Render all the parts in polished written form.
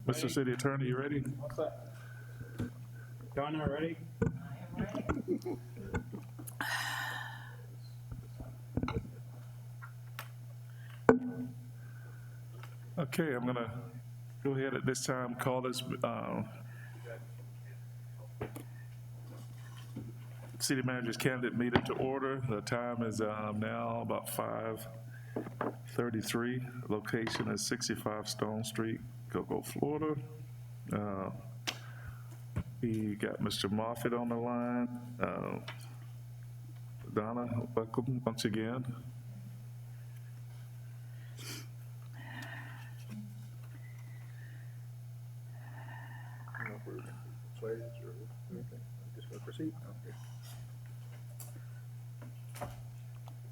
Mr. City Attorney, you ready? What's that? Donna, ready? Okay, I'm gonna go ahead at this time, call this City Manager's candidate meeting to order. The time is now about 5:33. Location is 65 Stone Street, Cocoa, Florida. We got Mr. Moffitt on the line. Donna, welcome once again. Just gonna proceed.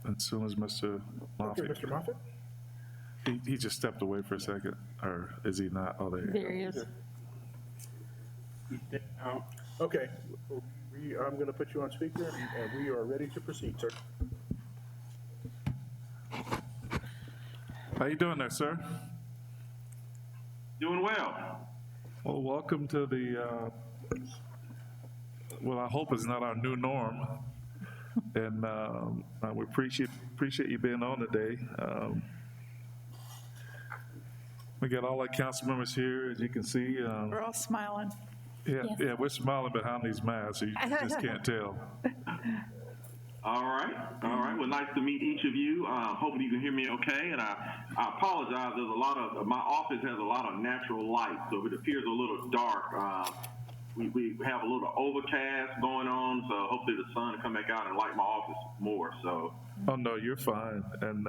As soon as Mr. Okay, Moffitt, Mr. Moffitt? he just stepped away for a second, or is he not? Oh, there you go. There he is. Okay, I'm gonna put you on speaker, and we are ready to proceed, sir. How you doing there, sir? Doing well. Well, welcome to the, well, I hope it's not our new norm. And we appreciate you being on today. We got all our council members here, as you can see. We're all smiling. Yeah, we're smiling behind these masks, so you just can't tell. All right. Well, nice to meet each of you. Hopefully you can hear me okay. And I apologize. There's my office has a lot of natural light, so if it appears a little dark, we have a little overcast going on, so hopefully the sun will come back out and light my office more. So. Oh no, you're fine. And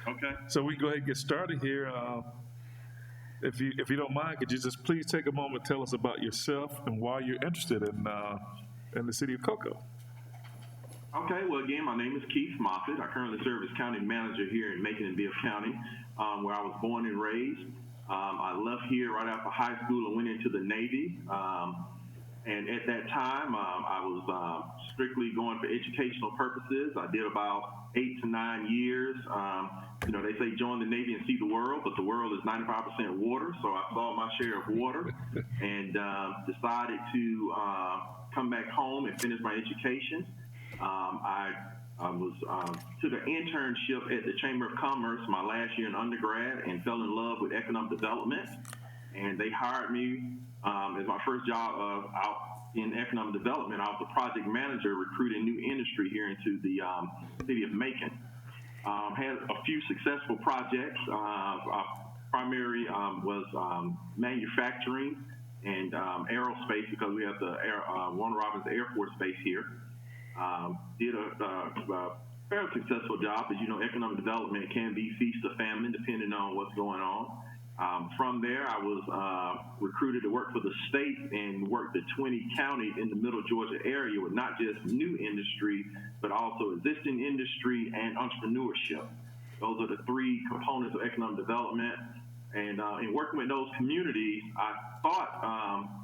Okay. so we can go ahead and get started here. If you don't mind, could you just please take a moment to tell us about yourself and why you're interested in the city of Cocoa? Okay, well, again, my name is Keith Moffitt. I currently serve as county manager here in Macon and Bibb County, where I was born and raised. I left here right after high school and went into the Navy. And at that time, I was strictly going for educational purposes. I did about 8 to 9 years. They say join the Navy and see the world, but the world is 95% water. So I saw my share of water and decided to come back home and finish my education. I took an internship at the Chamber of Commerce my last year in undergrad and fell in love with economic development. And they hired me as my first job out in economic development. I was a project manager recruiting new industry here into the city of Macon. Had a few successful projects. Primary was manufacturing and aerospace, because we have the Warner Robins Air Force Base here. Did a fairly successful job. As you know, economic development can be feast or famine depending on what's going on. From there, I was recruited to work for the state and worked at 20 counties in the middle Georgia area with not just new industry, but also existing industry and entrepreneurship. Those are the three components of economic development. And in working with those communities, I thought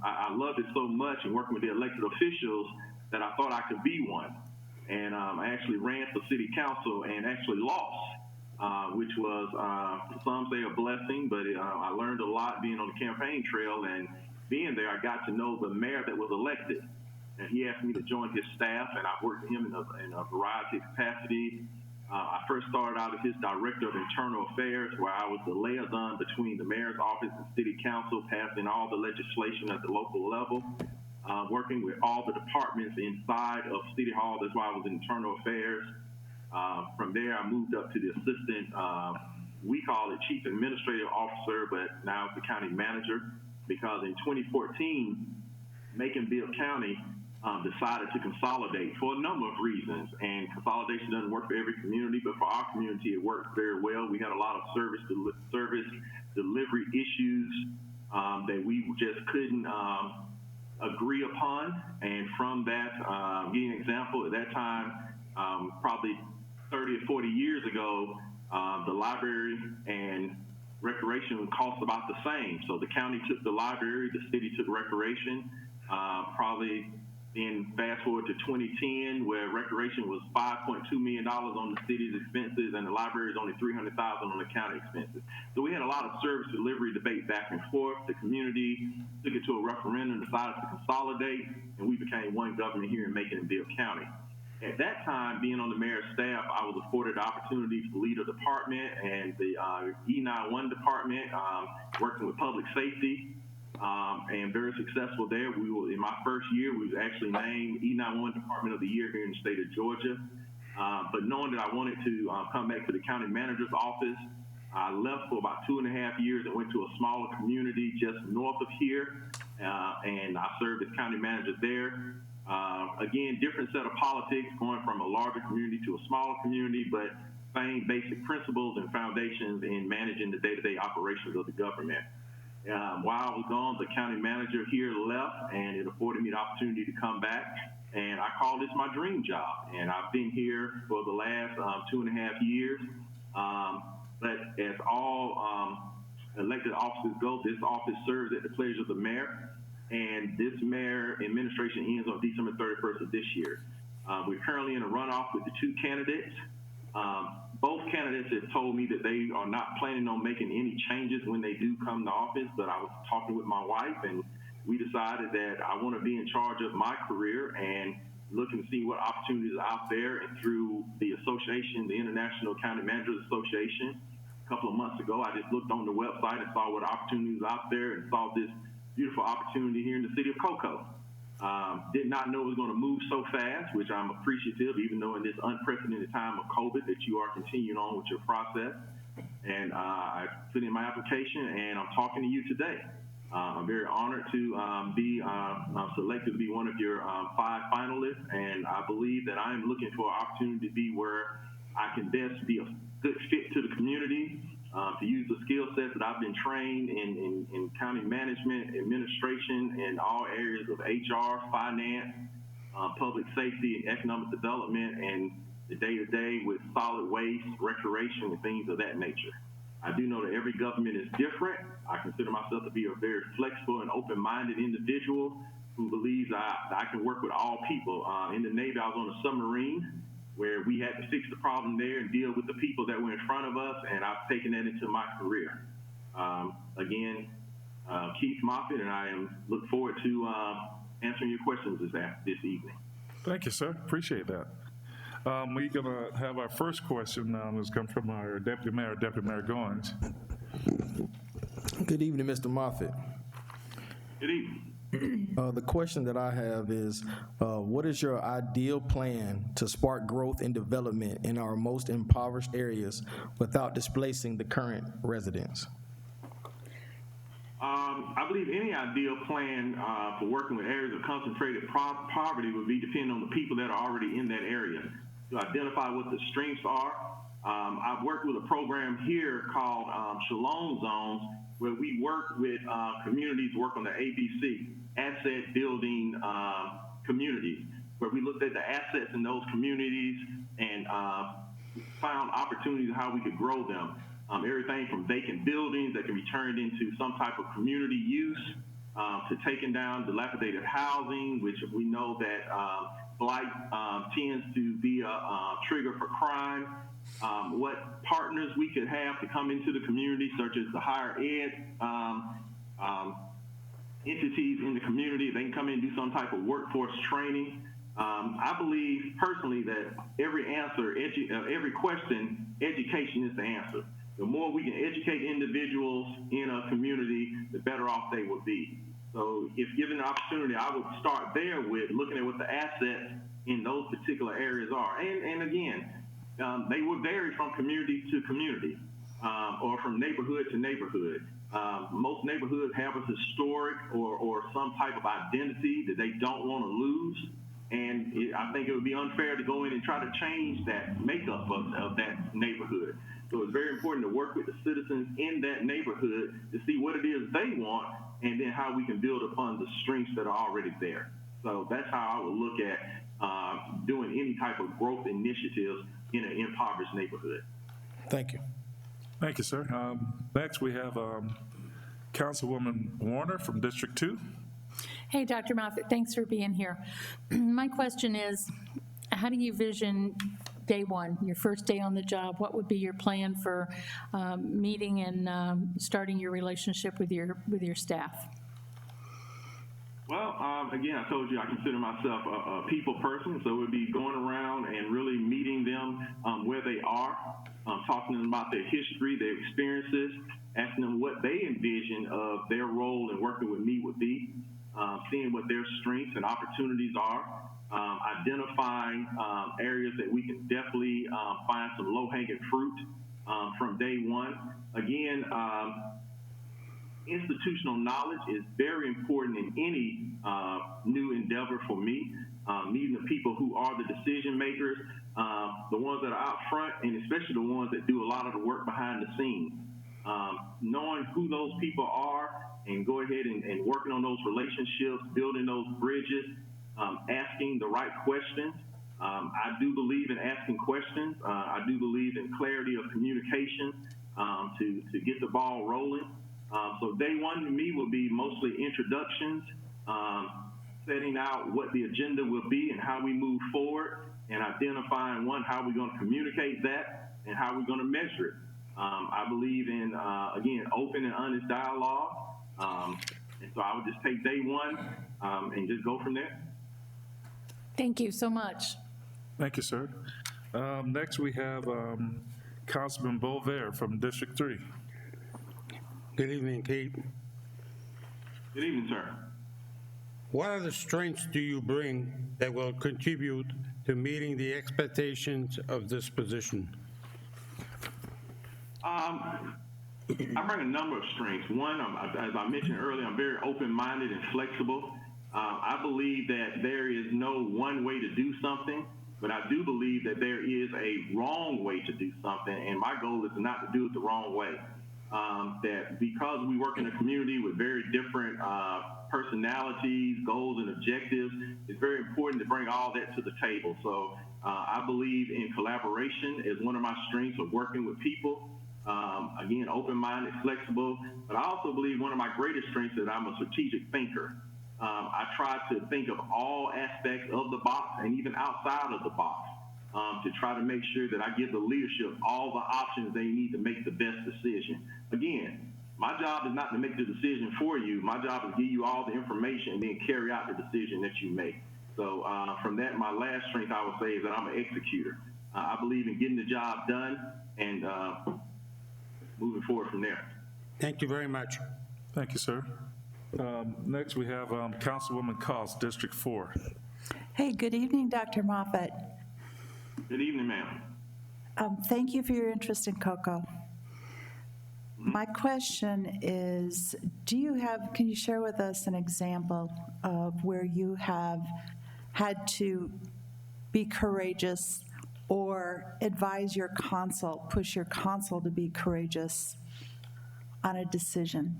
I loved it so much, and working with the elected officials, that I thought I could be one. And I actually ran for city council and actually lost. Which was, some say, a blessing, but I learned a lot being on the campaign trail, and being there, I got to know the mayor that was elected. And he asked me to join his staff, and I worked with him in a variety of capacities. I first started out as his director of internal affairs, where I was the liaison between the mayor's office and city council, passing all the legislation at the local level, working with all the departments inside of City Hall. That's why I was in internal affairs. From there, I moved up to the assistant, we call it chief administrative officer, but now it's the county manager, because in 2014, Macon-Bibb County decided to consolidate for a number of reasons. And consolidation doesn't work for every community, but for our community, it worked very well. We had a lot of service delivery issues that we just couldn't agree upon. And from that, give you an example, at that time, probably 30 or 40 years ago, the library and recreation cost about the same. So the county took the library, the city took recreation. Probably Then fast forward to 2010, where recreation was $5.2 million on the city's expenses, and the library is only $300,000 on the county expenses. So we had a lot of service delivery debate back and forth. The community took it to a referendum, decided to consolidate, and we became one government here in Macon and Bibb County. At that time, being on the mayor's staff, I was afforded the opportunity to lead a department and the E91 department, working with public safety, and very successful there. In my first year, we was actually named E91 Department of the Year here in the state of Georgia. But knowing that I wanted to come back to the county manager's office, I left for about 2.5 years and went to a smaller community just north of here, and I served as county manager there. Again, different set of politics, going from a larger community to a smaller community, but same basic principles and foundations in managing the day-to-day operations of the government. While I was gone, the county manager here left, and it afforded me the opportunity to come back. And I call this my dream job. And I've been here for the last 2.5 years. But as all elected offices go, this office serves at the pleasure of the mayor. And this mayor administration ends on December 31st of this year. We're currently in a runoff with the two candidates. Both candidates have told me that they are not planning on making any changes when they do come to office, but I was talking with my wife, and we decided that I want to be in charge of my career and looking to see what opportunities are out there. And through the association, the International County Managers Association, a couple of months ago, I just looked on the website and saw what opportunities are out there and saw this beautiful opportunity here in the city of Cocoa. Did not know it was going to move so fast, which I'm appreciative, even though in this unprecedented time of COVID that you are continuing on with your process. And I put in my application, and I'm talking to you today. I'm very honored to be selected to be one of your 5 finalists, and I believe that I'm looking for an opportunity to be where I can best be a good fit to the community, to use the skill sets that I've been trained in county management, administration, and all areas of HR, finance, public safety, and economic development, and the day-to-day with solid waste, recreation, and things of that nature. I do know that every government is different. I consider myself to be a very flexible and open-minded individual who believes I can work with all people. In the Navy, I was on a submarine where we had to fix the problem there and deal with the people that were in front of us, and I've taken that into my career. Again, Keith Moffitt, and I look forward to answering your questions this evening. Thank you, sir. Appreciate that. We're going to have our first question that's come from our Deputy Mayor Goins. Good evening, Mr. Moffitt. Good evening. The question that I have is, what is your ideal plan to spark growth and development in our most impoverished areas without displacing the current residents? I believe any ideal plan for working with areas of concentrated poverty would be dependent on the people that are already in that area, to identify what the strengths are. I've worked with a program here called Shalom Zones, where we work with communities, work on the ABC, asset building communities, where we looked at the assets in those communities and found opportunities of how we could grow them. Everything from vacant buildings that can be turned into some type of community use, to taking down dilapidated housing, which we know that blight tends to be a trigger for crime. What partners we could have to come into the community, such as the higher ed entities in the community. They can come in and do some type of workforce training. I believe personally that every question, education is the answer. The more we can educate individuals in a community, the better off they will be. So if given the opportunity, I would start there with looking at what the assets in those particular areas are. And again, they will vary from community to community, or from neighborhood to neighborhood. Most neighborhoods have a historic or some type of identity that they don't want to lose. And I think it would be unfair to go in and try to change that makeup of that neighborhood. So it's very important to work with the citizens in that neighborhood to see what it is they want, and then how we can build upon the strengths that are already there. So that's how I would look at doing any type of growth initiatives in an impoverished neighborhood. Thank you. Thank you, sir. Next, we have Councilwoman Warner from District 2. Hey, Dr. Moffitt, thanks for being here. My question is, how do you vision day one, your first day on the job? What would be your plan for meeting and starting your relationship with your staff? Well, again, I told you I consider myself a people person, so it would be going around and really meeting them where they are, talking to them about their history, their experiences, asking them what they envision of their role in working with me would be, seeing what their strengths and opportunities are, identifying areas that we can definitely find some low-hanging fruit from day one. Again, institutional knowledge is very important in any new endeavor for me. Meeting the people who are the decision makers, the ones that are out front, and especially the ones that do a lot of the work behind the scenes. Knowing who those people are and go ahead and working on those relationships, building those bridges, asking the right questions. I do believe in asking questions. I do believe in clarity of communication to get the ball rolling. So day one to me will be mostly introductions, setting out what the agenda will be and how we move forward, and identifying, one, how we're going to communicate that and how we're going to measure it. I believe in, again, open and honest dialogue. And so I would just take day one and just go from there. Thank you so much. Thank you, sir. Next, we have Councilman Bover from District 3. Good evening, Kate. Good evening, sir. What other strengths do you bring that will contribute to meeting the expectations of this position? I bring a number of strengths. One, as I mentioned earlier, I'm very open-minded and flexible. I believe that there is no one way to do something, but I do believe that there is a wrong way to do something, and my goal is not to do it the wrong way. That because we work in a community with very different personalities, goals, and objectives, it's very important to bring all that to the table. So I believe in collaboration as one of my strengths of working with people. Again, open-minded, flexible, but I also believe one of my greatest strengths is that I'm a strategic thinker. I try to think of all aspects of the box and even outside of the box to try to make sure that I give the leadership all the options they need to make the best decision. Again, my job is not to make the decision for you. My job is to give you all the information and then carry out the decision that you make. So from that, my last strength I would say is that I'm an executor. I believe in getting the job done and moving forward from there. Thank you very much. Thank you, sir. Next, we have Councilwoman Cost, District 4. Hey, good evening, Dr. Moffitt. Good evening, ma'am. Thank you for your interest in cocoa. My question is, can you share with us an example of where you have had to be courageous or advise your consul, push your consul to be courageous on a decision?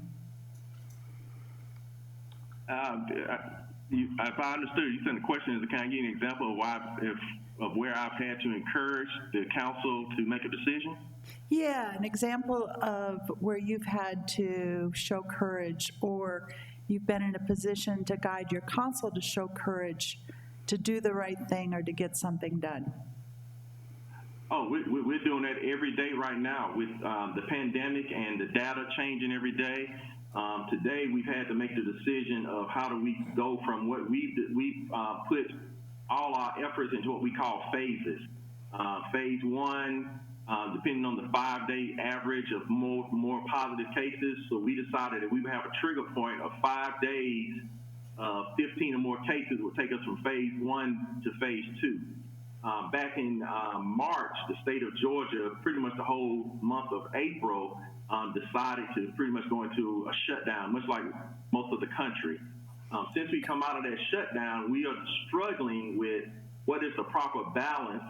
If I understood, you sent the question is, can I give you an example of where I've had to encourage the council to make a decision? Yeah, an example of where you've had to show courage, or you've been in a position to guide your consul to show courage to do the right thing or to get something done. Oh, we're doing that every day right now with the pandemic and the data changing every day. Today, we've had to make the decision of how do we go from what we put all our efforts into what we call phases. Phase one, depending on the 5-day average of more positive cases. So we decided that we would have a trigger point of 5 days, 15 or more cases would take us from phase one to phase two. Back in March, the state of Georgia, pretty much the whole month of April, decided to pretty much go into a shutdown, much like most of the country. Since we come out of that shutdown, we are struggling with what is the proper balance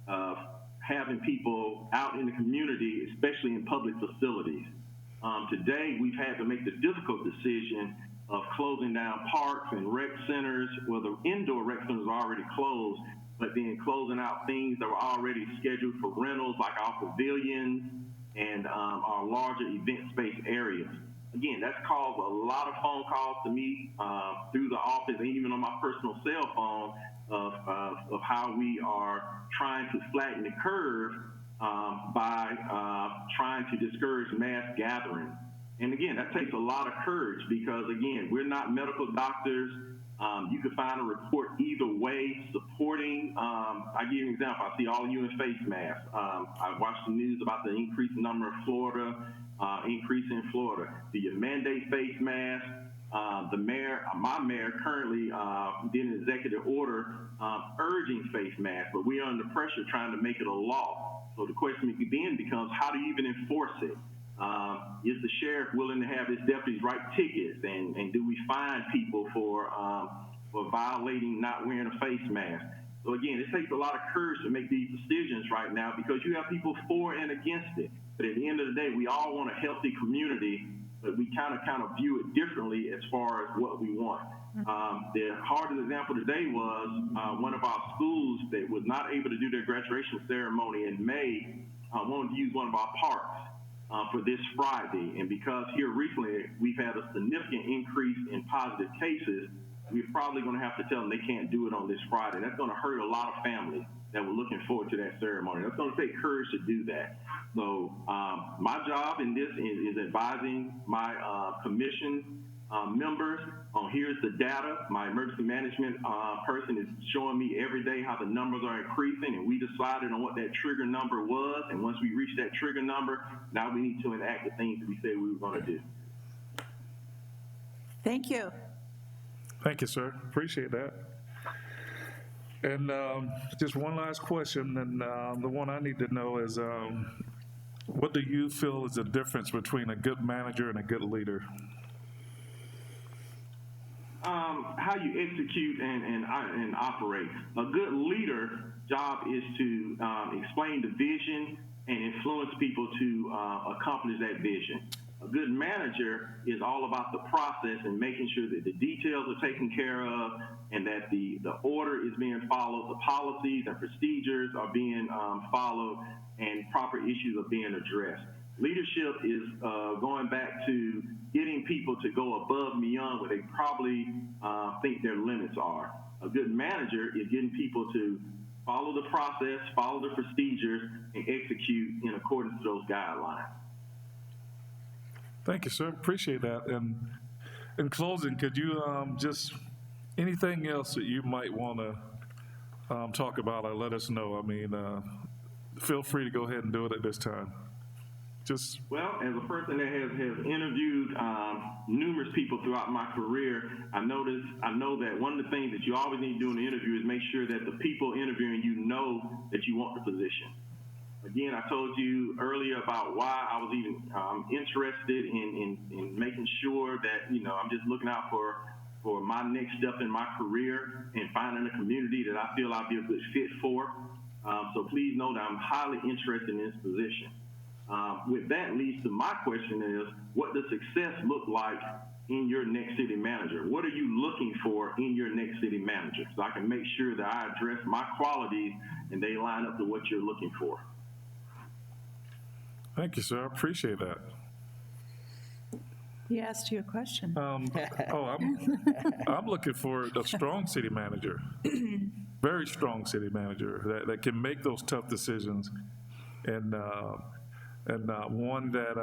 of having people out in the community, especially in public facilities. Today, we've had to make the difficult decision of closing down parks and rec centers. Well, the indoor rec centers are already closed, but then closing out things that were already scheduled for rentals, like our pavilions and our larger event space areas. Again, that's caused a lot of phone calls to me through the office and even on my personal cell phone of how we are trying to flatten the curve by trying to discourage mass gatherings. And again, that takes a lot of courage because, again, we're not medical doctors. You can find a report either way supporting. I give you an example. I see all of you in face masks. I watched the news about the increased number of Florida, increase in Florida. Do you mandate face masks? The mayor, my mayor currently did an executive order urging face masks, but we are under pressure trying to make it a law. So the question then becomes, how do you even enforce it? Is the sheriff willing to have his deputies write tickets, and do we fine people for violating not wearing a face mask? So again, it takes a lot of courage to make these decisions right now because you have people for and against it. But at the end of the day, we all want a healthy community, but we kind of view it differently as far as what we want. The hardest example today was one of our schools that was not able to do their graduation ceremony in May wanted to use one of our parks for this Friday. And because here recently we've had a significant increase in positive cases, we're probably going to have to tell them they can't do it on this Friday. That's going to hurt a lot of families that were looking forward to that ceremony. That's going to take courage to do that. So my job in this is advising my commission members on here's the data. My emergency management person is showing me every day how the numbers are increasing, and we decided on what that trigger number was. And once we reach that trigger number, now we need to enact the things that we said we were going to do. Thank you. Thank you, sir. Appreciate that. And just one last question, and the one I need to know is, what do you feel is the difference between a good manager and a good leader? How you execute and operate. A good leader job is to explain the vision and influence people to accomplish that vision. A good manager is all about the process and making sure that the details are taken care of and that the order is being followed, the policies and procedures are being followed, and proper issues are being addressed. Leadership is going back to getting people to go above and beyond what they probably think their limits are. A good manager is getting people to follow the process, follow the procedures, and execute in accordance to those guidelines. Thank you, sir. Appreciate that. And in closing, could you just, anything else that you might want to talk about or let us know? I mean, feel free to go ahead and do it at this time. Just Well, as a person that has interviewed numerous people throughout my career, I know that one of the things that you always need to do in the interview is make sure that the people interviewing you know that you want the position. Again, I told you earlier about why I was even interested in making sure that, I'm just looking out for my next step in my career and finding a community that I feel I'll be a good fit for. So please know that I'm highly interested in this position. With that leads to my question is, what does success look like in your next city manager? What are you looking for in your next city manager? So I can make sure that I address my qualities and they line up to what you're looking for. thank you, sir. I appreciate that. He asked you a question. I'm looking for a strong city manager, very strong city manager that can make those tough decisions, and one that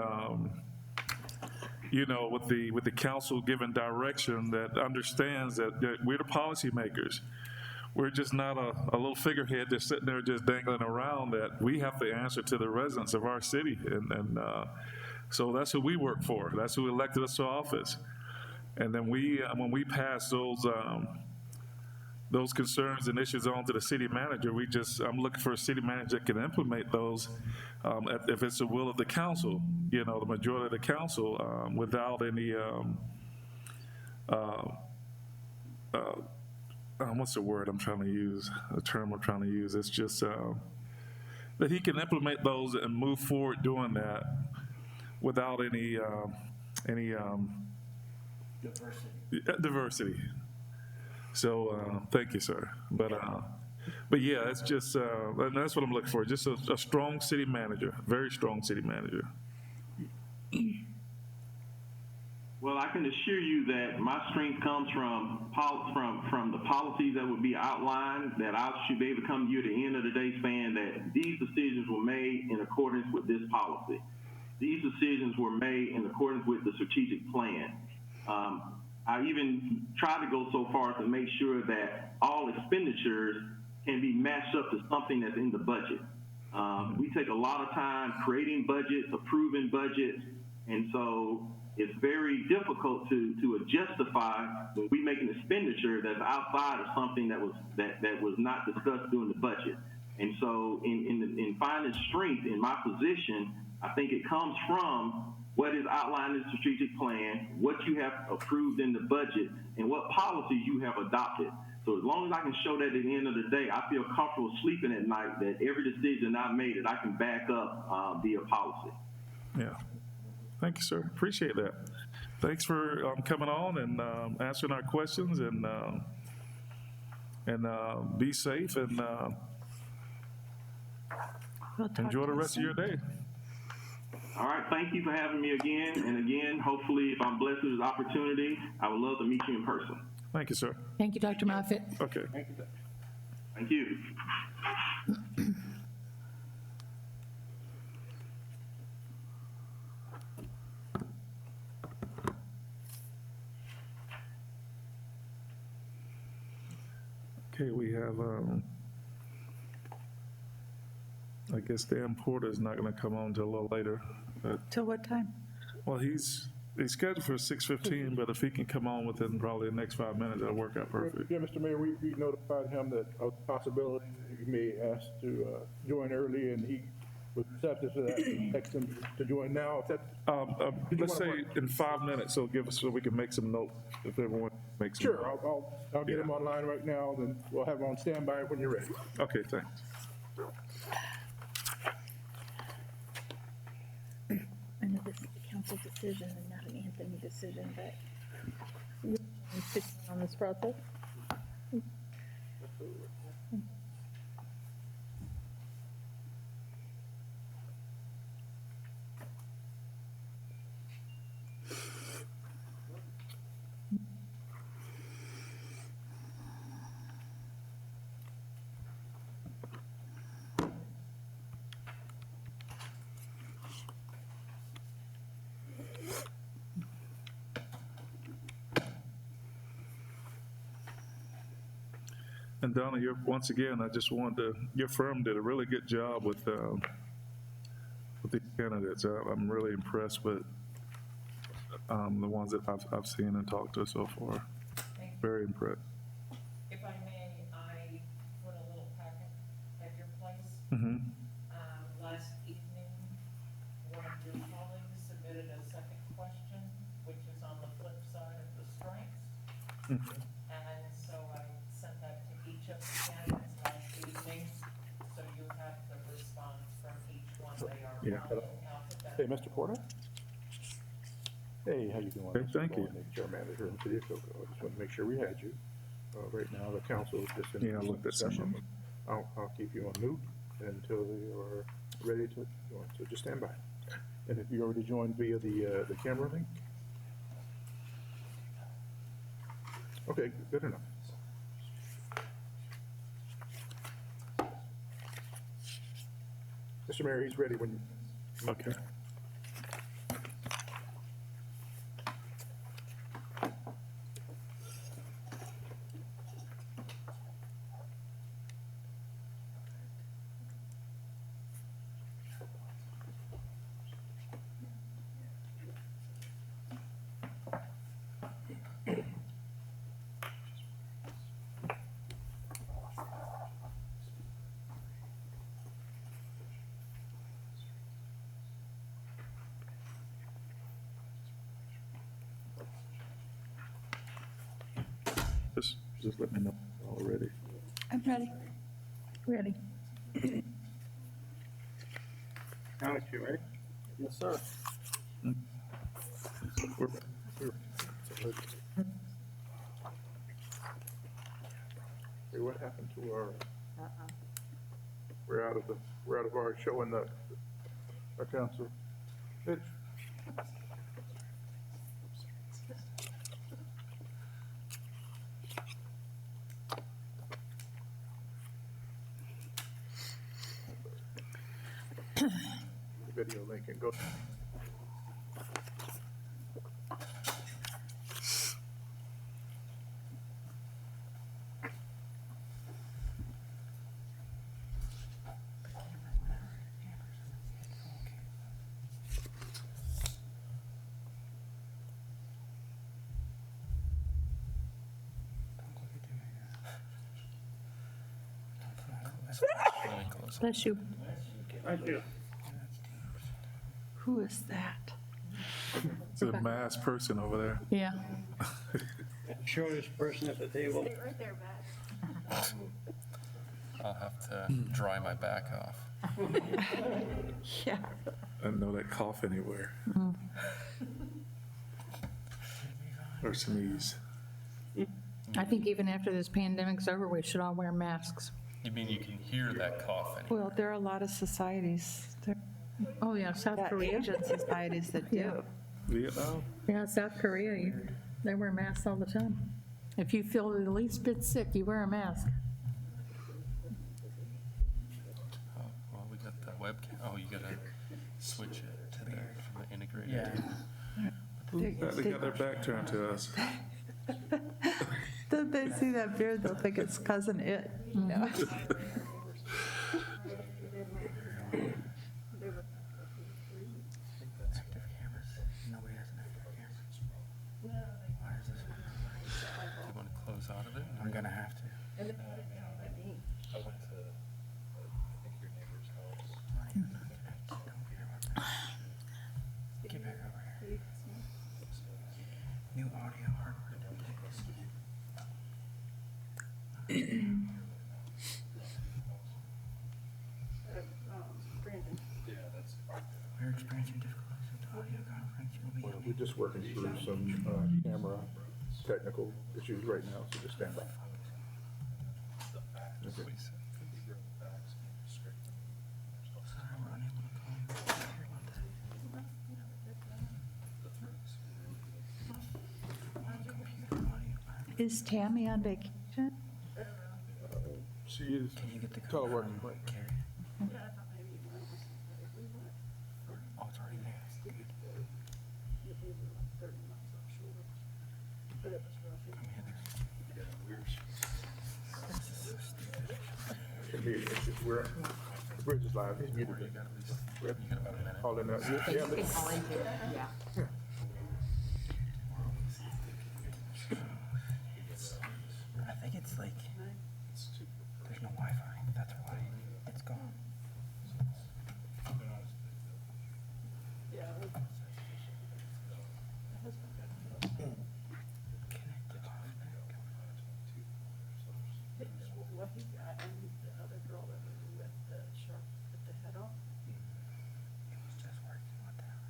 with the council given direction, that understands that we're the policymakers. We're just not a little figurehead just sitting there just dangling around, that we have to answer to the residents of our city. And so that's who we work for. That's who elected us to office. And then when we pass those concerns and issues on to the city manager, I'm looking for a city manager that can implement those if it's the will of the council, the majority of the council, without any what's the word I'm trying to use? The term I'm trying to use. It's just that he can implement those and move forward doing that without any diversity. So thank you, sir. But yeah, it's just and that's what I'm looking for. Just a strong city manager, very strong city manager. Well, I can assure you that my strength comes from the policies that would be outlined, that I should be able to come to you at the end of the day saying that these decisions were made in accordance with this policy. These decisions were made in accordance with the strategic plan. I even try to go so far as to make sure that all expenditures can be matched up to something that's in the budget. We take a lot of time creating budgets, approving budgets, and so it's very difficult to justify when we make an expenditure that's outside of something that was not discussed during the budget. And so in finding strength in my position, I think it comes from what is outlined in the strategic plan, what you have approved in the budget, and what policies you have adopted. So as long as I can show that at the end of the day, I feel comfortable sleeping at night that every decision I made that I can back up via policy. Yeah. Thank you, sir. Appreciate that. Thanks for coming on and answering our questions, and be safe and We'll talk enjoy to the you rest of your day. All right, thank you for having me again. And again, hopefully, if I'm blessed with this opportunity, I would love to meet you in person. Thank you, sir. Thank you, Dr. Moffitt. Okay. Thank you. Okay, we have, I guess Dan Porter's not going to come on until a little later. But, Till what time? well, he's scheduled for 6:15, but if he can come on within probably the next 5 minutes, that'll work out perfect. Yeah, Mr. Mayor, we notified him that of the possibility that he may ask to join early, and he was receptive to that. Text him to join now. If that, Let's say in 5 minutes, so give us, so we can make some notes if everyone makes some. sure, I'll get him online right now, then we'll have him on standby when you're ready. Okay, thanks. I know this is a council decision and not an Anthony decision, but you're on this process? And Donna, once again, I just wanted to, your firm did a really good job with these candidates. I'm really impressed with the ones that I've seen and talked to so far. Very impressed. If I may, I put a little packet at your place. Mm-hmm. Last evening, one of your colleagues submitted a second question, which is on the flip side of the strengths. And so I sent that to each of the candidates last evening, so you have the response from each one. They are Yeah. following alphabetical. Hey, Mr. Porter? Hey, how you doing? Hey, thank you. Chair Manager in the City of Cocoa. I just want to make sure we had you. Right now, the council is just in Yeah, I looked at some of discussion. them. I'll keep you on mute until you are ready to join, so just stand by. And if you already joined via the camera link? Okay, good enough. Mr. Mayor, he's ready when you. Okay. Just let me know already. I'm ready. Ready? Alex, you ready? Yes, sir. Hey, what happened to our? We're out of our showing our council. Mitch? video link and go. Bless you. Who is that? It's a masked person over there. Yeah. Shortest person at the table. I'll have to dry my back off. Yeah. I don't know that cough anywhere. Or sneeze. I think even after this pandemic's over, we should all wear masks. You mean you can hear that cough anyway? Well, there are a lot of societies, Oh, yeah, South Korea. Asian societies that do. Vietnam? Yeah, South Korea, they wear masks all the time. If you feel the least bit sick, you wear a mask. Oh, well, we got the webcam. Oh, you gotta switch it to the integrated. They got their back turned to us. Don't they see that beard, they'll think it's Cousin It, you know? Do you want to close out of it? I'm gonna have to. Get back over here. New audio hardware. We're experiencing difficulties with the audio conference. You'll be We're just working through some camera technical issues right now, so just stand by. sorry, we're unable to call you. Computer audio. Is Tammy on vacation? She is Can you get the code teleworking from right Carrie? Oh, it's already there. Good. Come here. This is so stupid. We're, the bridge is live, he's muted. You got about a minute. All in that. Yeah, I think it's like, there's no Wi-Fi. That's why it's gone. It was just working. What the hell?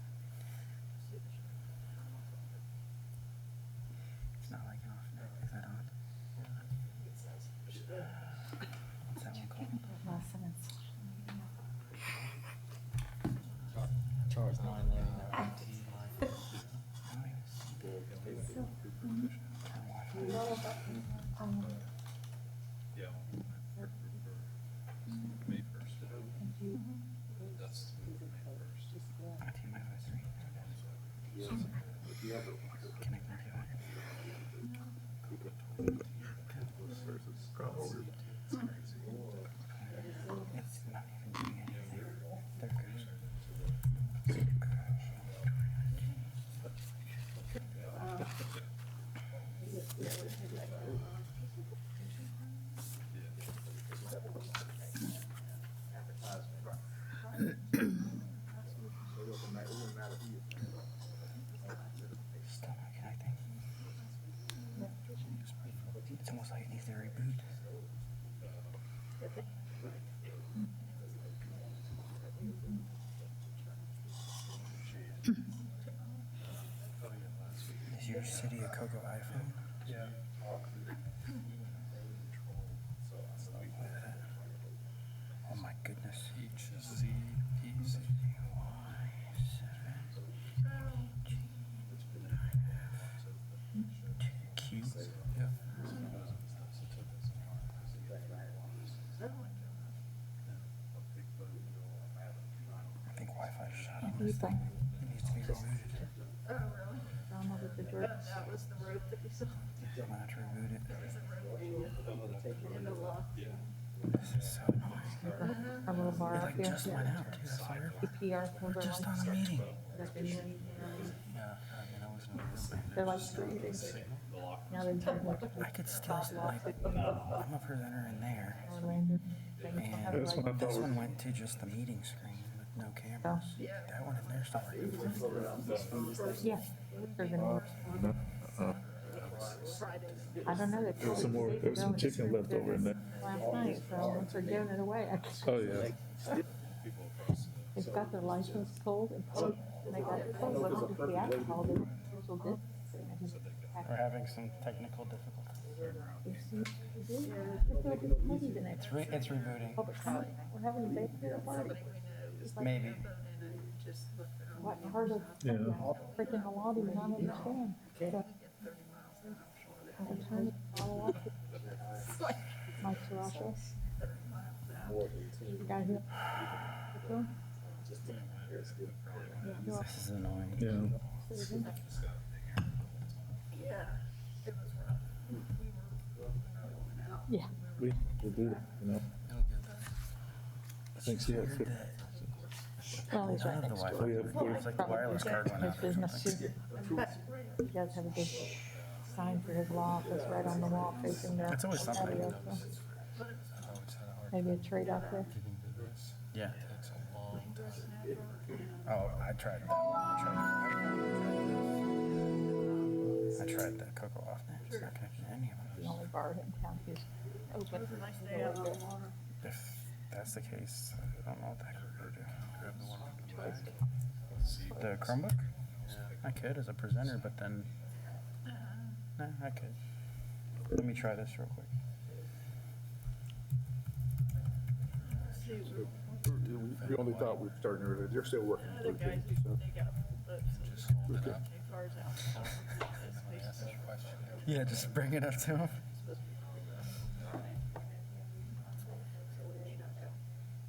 It's not like an off night. Is that on? What's that one called? Charge $9.99. It's not even doing anything. They're good. Still not connecting. It's almost like it needs to reboot. Is your City of Cocoa iPhone? Yeah. Oh my goodness. Q. Yeah. you think? It needs to be removed. That was the road that we saw. I'm gonna have to remove it. In the law. This is so annoying. Our little bar It up like here. just went out too. I saw her. PR. We're just on a meeting. Yeah, I mean, I wasn't in the room. They're like screaming. Now they're trying to. I could still like, I'm a presenter in there, and That's what I this thought. one went to just the meeting screen with no cameras. That one in there still working. Yeah. They're gonna- I don't know. There was some more, there was some chicken left over in there. Last night, so once they're giving it away, I guess. Oh, yeah. They've got their license pulled and pulled, and they got it pulled, it wasn't just the alcohol, they also did. We're having some technical difficulties. It's rebooting. We're having a baby party. Maybe. What part of freaking the law do you not understand? I'm trying to follow up with Mike Sarasha. The guy who. This is annoying. Yeah. Yeah. We will do it, you know. I think she had Weird fifty. that Well, he's right none of the next door. Wi-Fi, it's like the wireless card went His out. business too. He does have a big sign for his law office right on the wall facing the It's always something. patio, so maybe a trade off there. Yeah. Takes a long time. Oh, I tried that one. I tried the cocoa off there. It's not connecting to any of The them. only bar in town who's open. If that's the case, I don't know what the heck we're gonna do. Grab the one from the back. The Chromebook? I could as a presenter, but then, nah, I could. Let me try this real quick. We only thought we were starting early. They're still working. The guys, they got Just hold it up. cars out. And then when I ask this question, Yeah, just bring it up to him.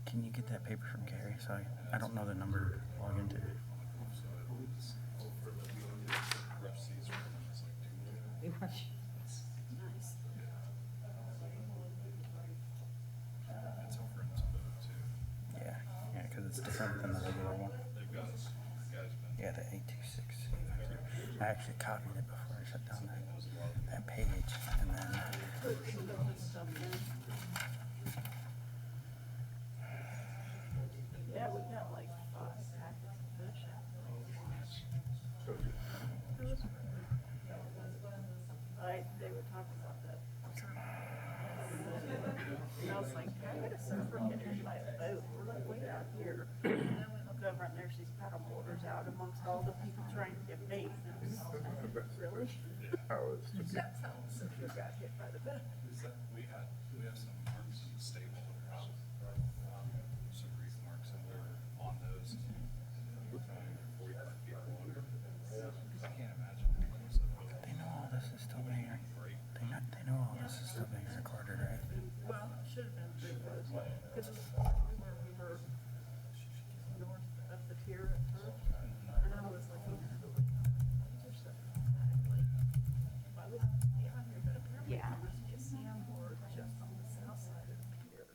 Can you get that paper from Gary? So I don't know the number to log into. Yeah, yeah, because it's different than the regular one. Yeah, the 826. I actually copied it before I shut down that page, and then. Yeah, we got like 5 packets of fish. They were talking about that. And I was like, I gotta send for getting by a boat. We're like way out here. And then we look over and there's these paddle boarders out amongst all the people trying to get bait. And I was like, really? That's how Cynthia got hit by the boat. We have some marks in the stable that are out, some reef marks, and we're on those. 45 feet of water. I can't imagine. They know all this is still being. They know all this is still being recorded, right? Well, it should have been big was, because it was where we were north of the pier at first. And I was like, there's something like, why was he on here? But apparently there was a sandboard just on the south side of the pier.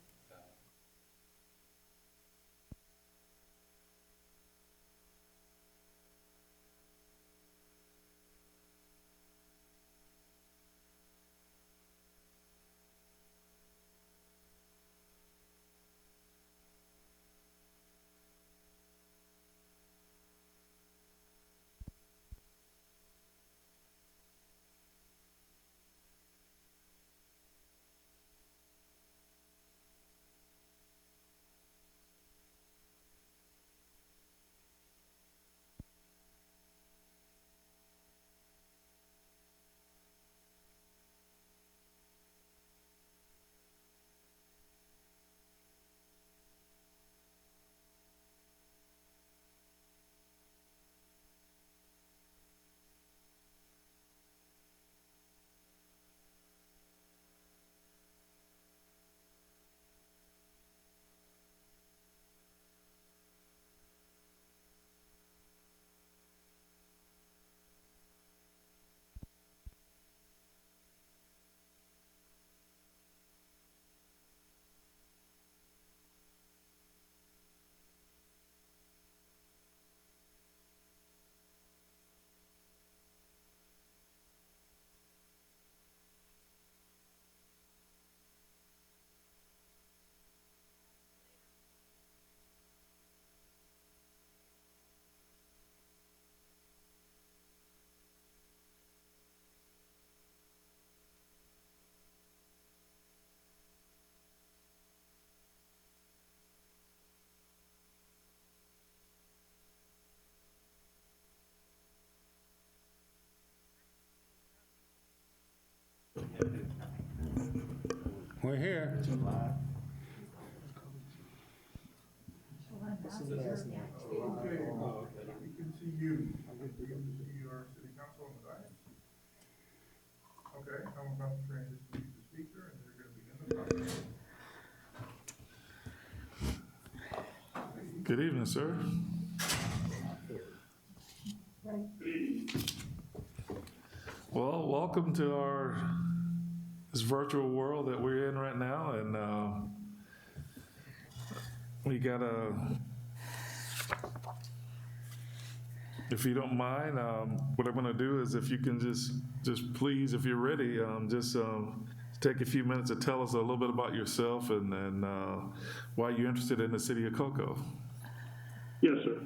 We're here. Okay, we can see you. We can see our city council on the dais. Okay, I'm about to transition you to speaker, and they're going to begin the process. Good evening, sir. Well, welcome to this virtual world that we're in right now, and we got if you don't mind, what I'm going to do is, if you can just please, if you're ready, just take a few minutes to tell us a little bit about yourself and why you're interested in the city of Cocoa. Yes, sir.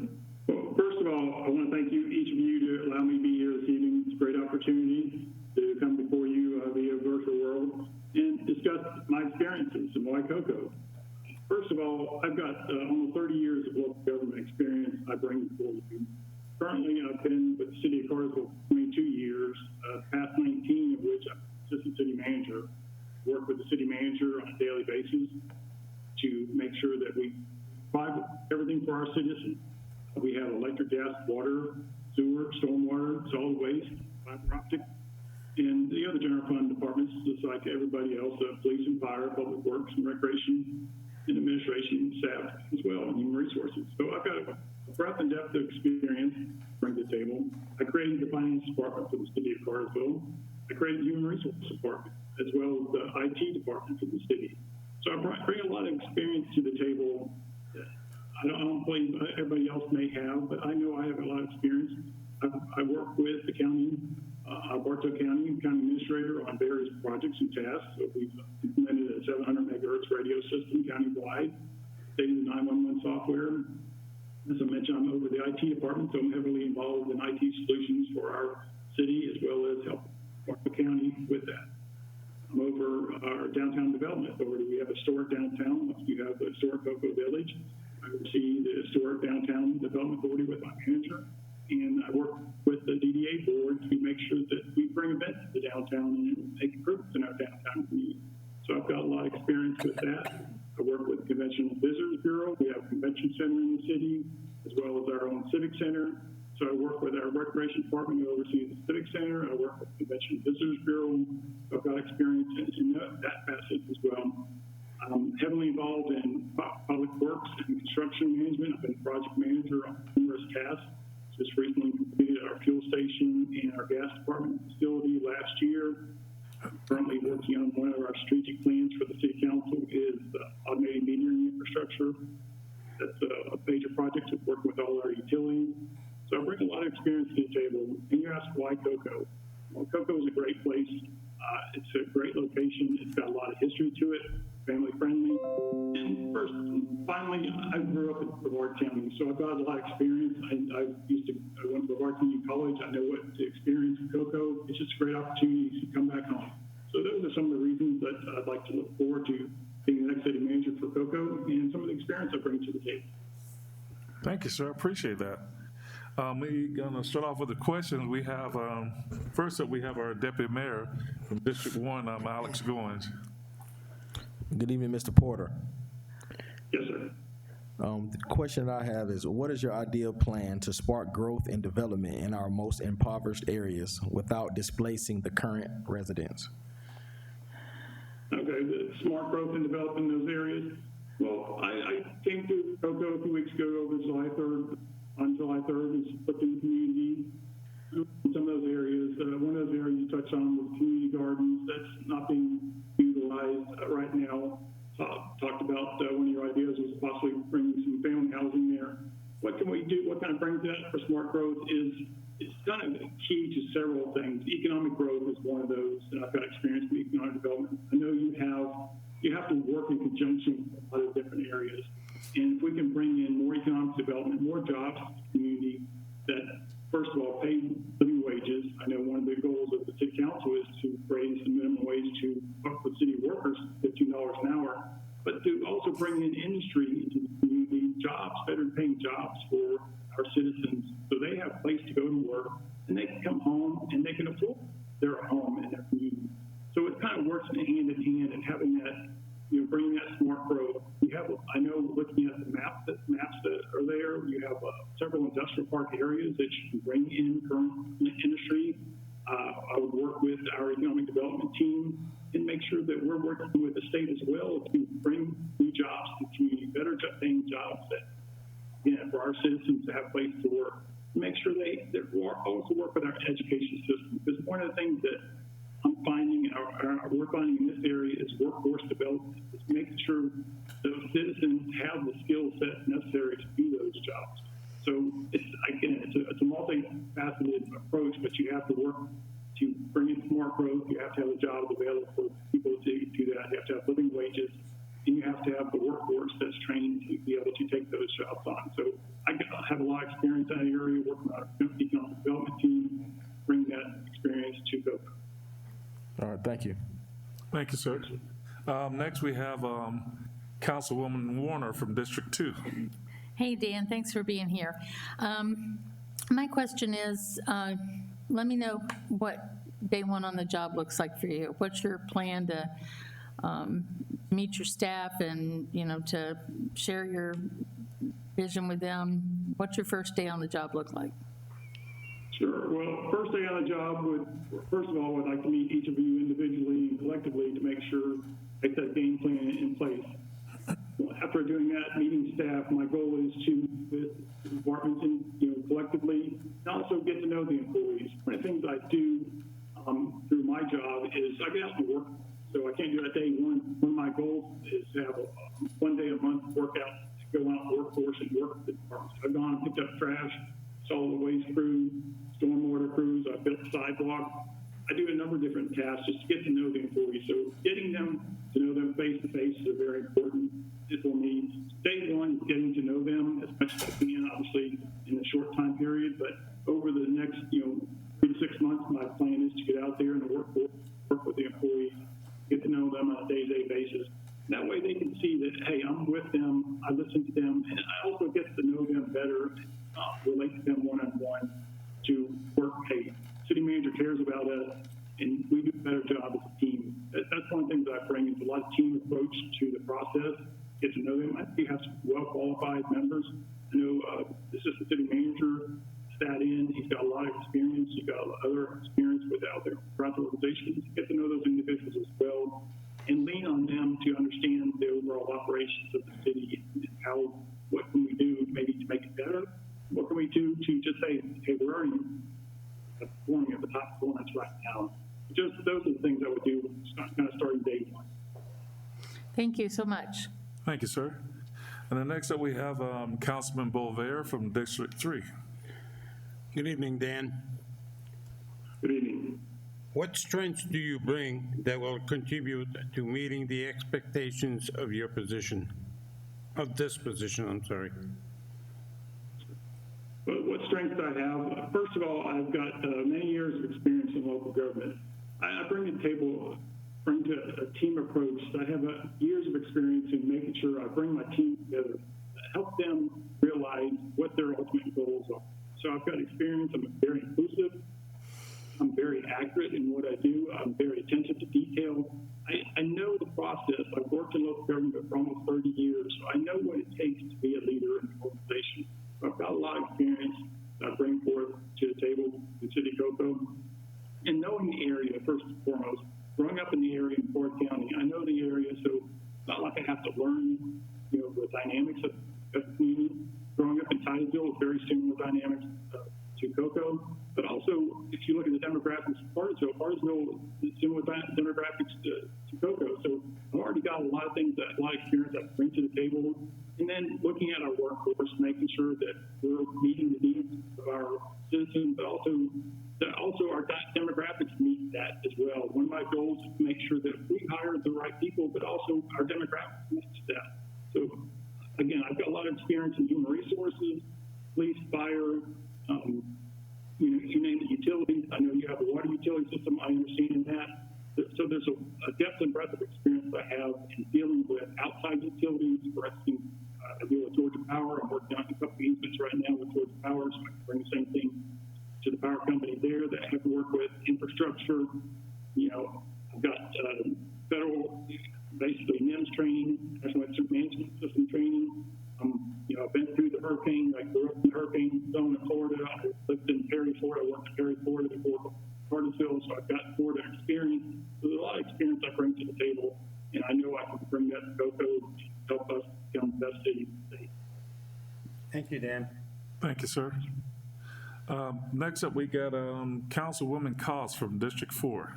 Well, first of all, I want to thank each of you to allow me to be here this evening. It's a great opportunity to come before you via virtual world and discuss my experiences and why Cocoa. First of all, I've got almost 30 years of local government experience I bring before you. Currently, I've been with the city of Cartersville for 22 years, past 19 of which I'm assistant city manager. Work with the city manager on a daily basis to make sure that we provide everything for our citizens. We have electric, gas, water, sewer, stormwater, solid waste, fiber optic, and the other general fund departments, just like everybody else, police and fire, public works and recreation, and administration staff as well, and human resources. So I've got a breadth and depth of experience to bring to the table. I created the finance department for the city of Cartersville. I created the human resources department, as well as the IT department for the city. So I bring a lot of experience to the table that I don't believe everybody else may have, but I know I have a lot of experience. I work with the county, Bartow County administrator on various projects and tasks. So we've implemented a 700 megahertz radio system countywide, updated the 911 software. As I mentioned, I'm over the IT department, so I'm heavily involved in IT solutions for our city, as well as help Bartow County with that. I'm over our downtown development authority. We have a historic downtown. You have the historic Cocoa Village. I oversee the historic downtown development authority with my manager, and I work with the DDA board to make sure that we bring events to the downtown and make improvements in our downtown community. So I've got a lot of experience with that. I work with the Convention and Visitors Bureau. We have a convention center in the city, as well as our own civic center. So I work with our recreation department who oversees the civic center. I work with the Convention and Visitors Bureau. I've got experience in that facet as well. I'm heavily involved in public works and construction management. I've been project manager on numerous tasks. Just recently completed our fuel station and our gas department facility last year. I'm currently working on one of our strategic plans for the city council is automated metering infrastructure. That's a major project to work with all our utilities. So I bring a lot of experience to the table. And you ask why Cocoa? Well, Cocoa is a great place. It's a great location. It's got a lot of history to it, family friendly. And first, finally, I grew up in Brevard County, so I've got a lot of experience. I went to Brevard Community College. I know what to experience in Cocoa. It's just a great opportunity to come back home. So those are some of the reasons that I'd like to look forward to being the next city manager for Cocoa and some of the experience I bring to the table. Thank you, sir. I appreciate that. We're going to start off with the questions. We have, first up, we have our deputy mayor from District 1, Alex Goins. Good evening, Mr. Porter. Yes, sir. The question that I have is, what is your ideal plan to spark growth and development in our most impoverished areas without displacing the current residents? Okay, the smart growth and development in those areas. Well, I came to Cocoa a few weeks ago over on July 3rd, and looked in the community. Some of those areas, one of those areas you touched on was community gardens. That's not being utilized right now. Talked about one of your ideas was possibly bringing some family housing there. What can we do? What kind of brings that for smart growth is it's kind of key to several things. Economic growth is one of those, and I've got experience with economic development. I know you have to work in conjunction with a lot of different areas. And if we can bring in more economic development, more jobs to the community that, first of all, pay living wages. I know one of the goals of the city council is to raise the minimum wage to up for city workers $15 an hour, but to also bring in industry into the community, jobs, better paying jobs for our citizens, so they have a place to go to work and they can come home and they can afford their home in their community. So it kind of works hand in hand, and having that, bringing that smart growth. You have, I know, looking at the maps that are there, you have several industrial park areas that you can bring in current industry. I would work with our economic development team and make sure that we're working with the state as well to bring new jobs to the community, better paying jobs that, for our citizens to have places to work. Make sure they also work with our education system, because one of the things that I'm finding, we're finding in this area is workforce development. It's making sure those citizens have the skill set necessary to do those jobs. So it's a multifaceted approach, but you have to work to bring in smart growth. You have to have the jobs available for people to do that. You have to have living wages, and you have to have the workforce that's trained to be able to take those jobs on. So I have a lot of experience in that area, working on our economic development team, bring that experience to GoCo. All right, thank you. Thank you, sir. Next, we have Councilwoman Warner from District 2. Hey, Dan, thanks for being here. My question is, let me know what day one on the job looks like for you. What's your plan to meet your staff and, to share your vision with them? What's your first day on the job look like? Sure. Well, first day on the job first of all, I'd like to meet each of you individually and collectively to make sure I get that game plan in place. After doing that, meeting staff, my goal is to, with the departments and, collectively, and also get to know the employees. One of the things I do through my job is I get out and work. So I can't do that day one. One of my goals is to have one day a month workout to go out in the workforce and work with the departments. I've gone and picked up trash, solid waste crew, stormwater crews, I've built sidewalk. I do a number of different tasks just to get to know the employees. So getting them to know them face to face is a very important for me. Day one, getting to know them as much as I can, obviously in a short time period, but over the next 3 to 6 months, my plan is to get out there and work with the employees, get to know them on a day-to-day basis. That way they can see that, hey, I'm with them, I listen to them, and I also get to know them better, relate to them one-on-one to work. Hey, city manager cares about us, and we do a better job as a team. That's one of the things I bring is a lot of team approach to the process, get to know them. I think you have some well-qualified members. I know the assistant city manager sat in, he's got a lot of experience, he's got other experience throughout the organization. Get to know those individuals as well, and lean on them to understand the overall operations of the city and what can we do maybe to make it better? What can we do to just say, hey, we're already performing at the top performance right now? Just those are the things I would do kind of starting day one. Thank you so much. Thank you, sir. And then next up, we have Councilman Bovair from District 3. Good evening, Dan. Good evening. What strengths do you bring that will contribute to meeting the expectations of your position? Of this position, I'm sorry. But what strengths I have? First of all, I've got many years of experience in local government. I bring to the table, bring to a team approach. I have years of experience in making sure I bring my team together, help them realize what their ultimate goals are. So I've got experience. I'm very inclusive. I'm very accurate in what I do. I'm very attentive to detail. I know the process. I've worked in local government for almost 30 years, so I know what it takes to be a leader in an organization. I've got a lot of experience that I bring forth to the table in City GoCo. And knowing the area, first and foremost, growing up in the area in Ford County, I know the area, so it's not like I have to learn, the dynamics of the community. Growing up in Titusville, very similar dynamics to GoCo. But also, if you look at the demographics of Cartersville is similar demographics to GoCo. So I've already got a lot of things, a lot of experience I bring to the table. And then looking at our workforce, making sure that we're meeting the needs of our citizens, but also our demographics meet that as well. One of my goals is to make sure that we hire the right people, but also our demographics match that. So again, I've got a lot of experience in human resources, police, fire, you name the utilities. I know you have a water utility system. I understand that. So there's a depth and breadth of experience I have in dealing with outside utilities. For instance, I deal with Georgia Power. I'm working on a couple of easements right now with Georgia Power, so I can bring the same thing to the power company there that I have to work with. Infrastructure, I've got federal, basically NIMS training, National Instrument Management System training. I've been through the hurricane. I grew up in the hurricane zone in Florida. I lived in Perry, Florida. I worked in Perry, Florida before Cartersville, so I've got Florida experience. So there's a lot of experience I bring to the table, and I know I can bring that to GOCO to help us become the best city in the state. Thank you, Dan. Thank you, sir. Next up, we got Councilwoman Cost from District 4.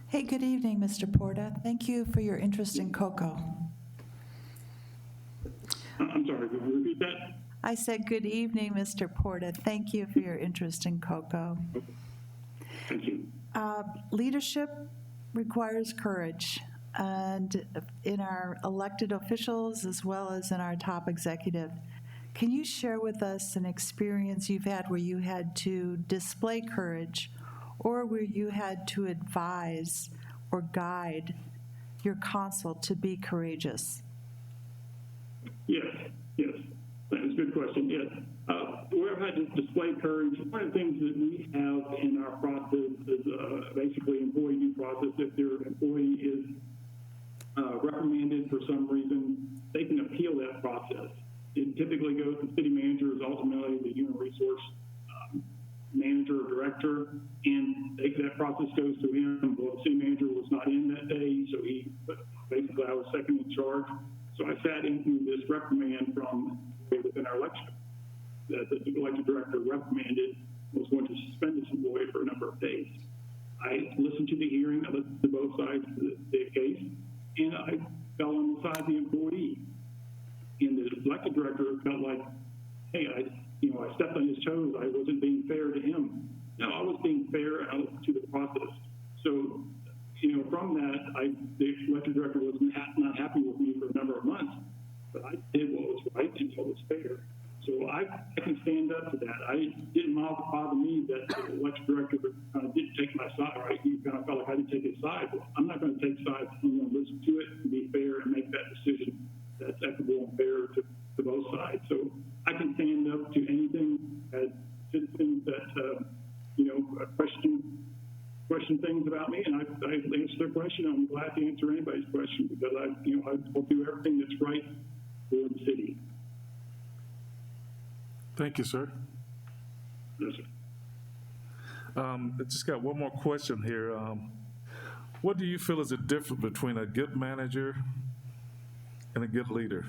Hey, good evening, Mr. Porta. Thank you for your interest in cocoa. I'm sorry, could you repeat that? I said, good evening, Mr. Porta. Thank you for your interest in cocoa. Thank you. Leadership requires courage, and in our elected officials as well as in our top executive. Can you share with us an experience you've had where you had to display courage or where you had to advise or guide your consul to be courageous? Yes. That is a good question. Yes. Where I've had to display courage, one of the things that we have in our process is basically employee due process. If their employee is reprimanded for some reason, they can appeal that process. It typically goes to city manager, is ultimately the human resource manager or director, and that process goes to him. Well, the city manager was not in that day, so basically I was second in charge. So I sat into this reprimand from within our election that the elected director reprimanded, was going to suspend this employee for a number of days. I listened to the hearing, I listened to both sides of the case, and I fell on the side of the employee. And the elected director felt like, hey, I stepped on his toes. I wasn't being fair to him. No, I was being fair to the process. So, from that, the elected director was not happy with me for a number of months, but I did what was right and what was fair. So I can stand up to that. I didn't bother me that the elected director kind of didn't take my side, right? He kind of felt like I didn't take his side. Well, I'm not going to take sides. I'm going to listen to it and be fair and make that decision that's equitable and fair to both sides. So I can stand up to anything as citizens that, question things about me, and I answer their question. I'm glad to answer anybody's question because I'll do everything that's right for the city. Thank you, sir. Yes, sir. I just got one more question here. What do you feel is the difference between a good manager and a good leader?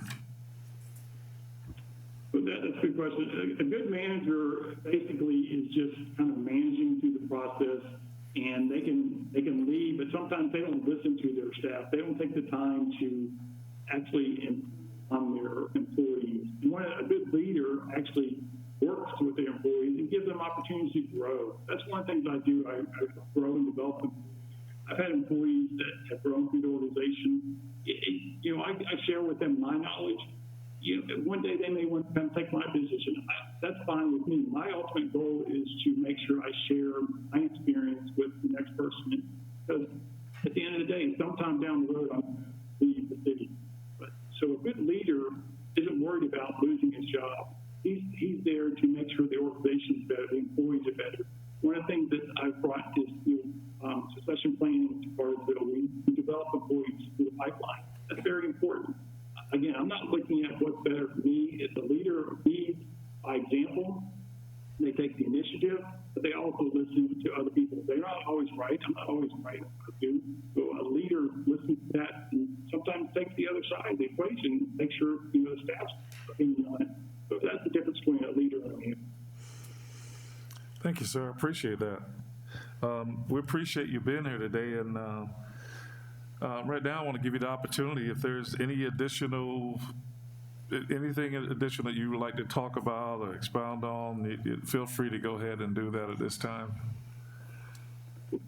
Well, that's a good question. A good manager basically is just kind of managing through the process, and they can lead, but sometimes they don't listen to their staff. They don't take the time to actually on their employees. And a good leader actually works with their employees and gives them opportunities to grow. That's one of the things I do. I grow and develop them. I've had employees that have grown through the organization. I share with them my knowledge. One day they may want to come take my position. That's fine with me. My ultimate goal is to make sure I share my experience with the next person. Because at the end of the day, sometime down the road, I'm going to leave the city. So a good leader isn't worried about losing his job. He's there to make sure the organization is better, the employees are better. One of the things that I've brought is succession planning to Cartersville. We develop employees through the pipeline. That's very important. Again, I'm not looking at what's better for me. It's a leader leads by example. They take the initiative, but they also listen to other people. They're not always right. I'm not always right. I do. So a leader listens to that and sometimes takes the other side of the equation, make sure the staff's opinion on it. So that's the difference between a leader and a manager. Thank you, sir. I appreciate that. We appreciate you being here today, and right now I want to give you the opportunity if there's anything additional that you would like to talk about or expound on, feel free to go ahead and do that at this time.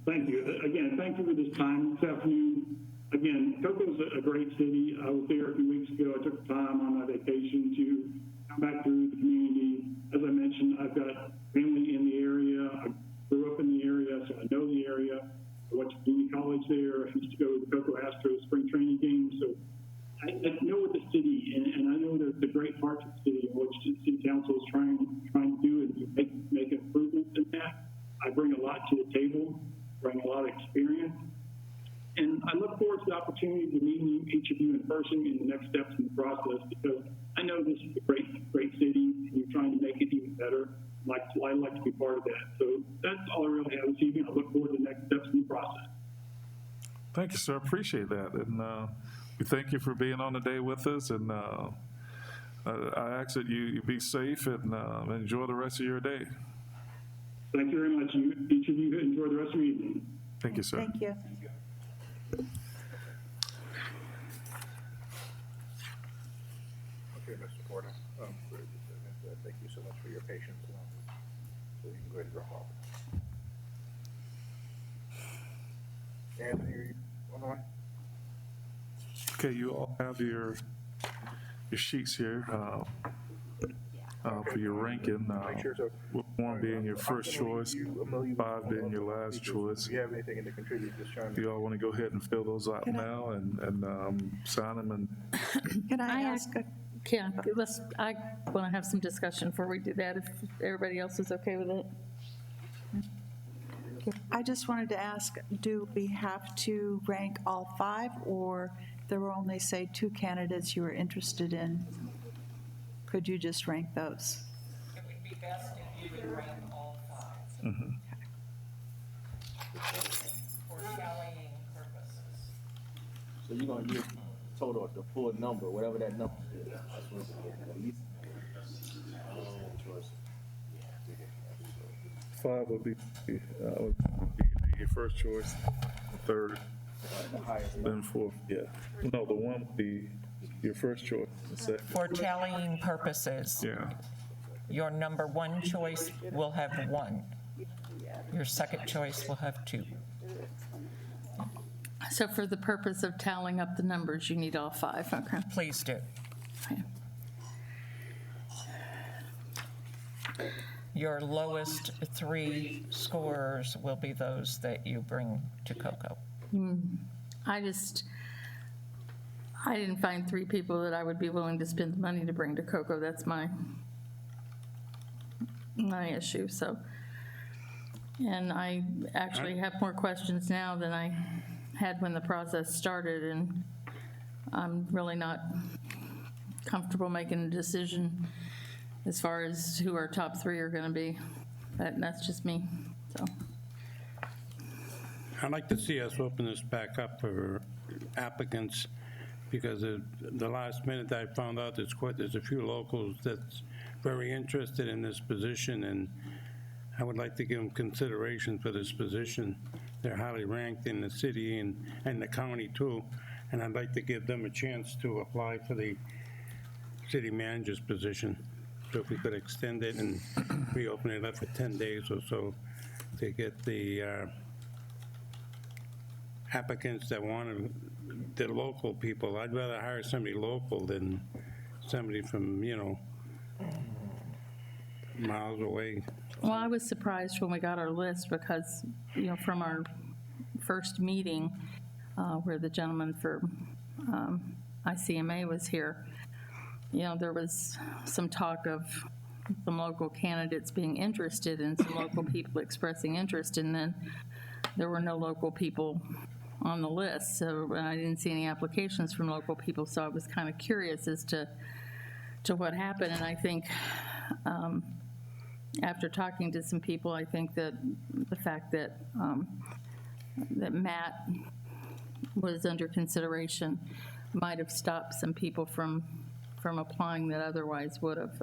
Thank you. Again, thank you for this time this afternoon. Again, Cocoa's a great city. I was there a few weeks ago. I took time on my vacation to come back through the community. As I mentioned, I've got family in the area. I grew up in the area, so I know the area. I went to community college there. I used to go to the Cocoa Astros spring training games. So I know the city, and I know the great parts of the city and what the city council is trying to do and make improvements in that. I bring a lot to the table, bring a lot of experience, And I look forward to the opportunity to meeting each of you in person in the next steps in the process, because I know this is a great city and you're trying to make it even better. I'd like to be part of that. So that's all I really have this evening. I look forward to the next steps in the process. Thank you, sir. Appreciate that. And we thank you for being on the day with us. And I ask that you be safe and enjoy the rest of your day. Thank you very much. Each of you enjoy the rest of your evening. Thank you, sir. Thank you. Okay, Mr. Porter. Thank you so much for your patience. So you can go ahead and drop off. Anthony, are you on the line? Okay, you all have your sheets here for your ranking. Make sure so. One being your first choice, 5 being your last choice. If you have anything to contribute, just chime in. You all want to go ahead and fill those out now and sign them and Can I ask a Yeah, I want to have some discussion before we do that, if everybody else is okay with it. I just wanted to ask, do we have to rank all 5, or there were only, say, 2 candidates you were interested in? Could you just rank those? It would be best if you would rank all 5. For tallying purposes. So you're gonna give total the full number, whatever that number is. That's what at least. 5 would be your first choice, the third, then 4th. Yeah. No, the 1 would be your first choice. The second. For tallying purposes, Yeah. your number 1 choice will have 1. Your second choice will have 2. So for the purpose of tallying up the numbers, you need all 5, okay? Please do. Okay. Your lowest 3 scorers will be those that you bring to Cocoa. I didn't find 3 people that I would be willing to spend the money to bring to Cocoa. That's my issue, so. And I actually have more questions now than I had when the process started, and I'm really not comfortable making a decision as far as who our top 3 are gonna be. That's just me, so. I'd like to see us open this back up for applicants, because the last minute I found out there's a few locals that's very interested in this position, and I would like to give them consideration for this position. They're highly ranked in the city and the county too, and I'd like to give them a chance to apply for the city manager's position. So if we could extend it and reopen it up for 10 days or so to get the applicants that want the local people. I'd rather hire somebody local than somebody from, miles away. Well, I was surprised when we got our list because, from our first meeting where the gentleman for ICMA was here, there was some talk of some local candidates being interested and some local people expressing interest, and then there were no local people on the list, so I didn't see any applications from local people, so I was kind of curious as to what happened, and I think after talking to some people, I think that the fact that that Matt was under consideration might have stopped some people from applying that otherwise would have.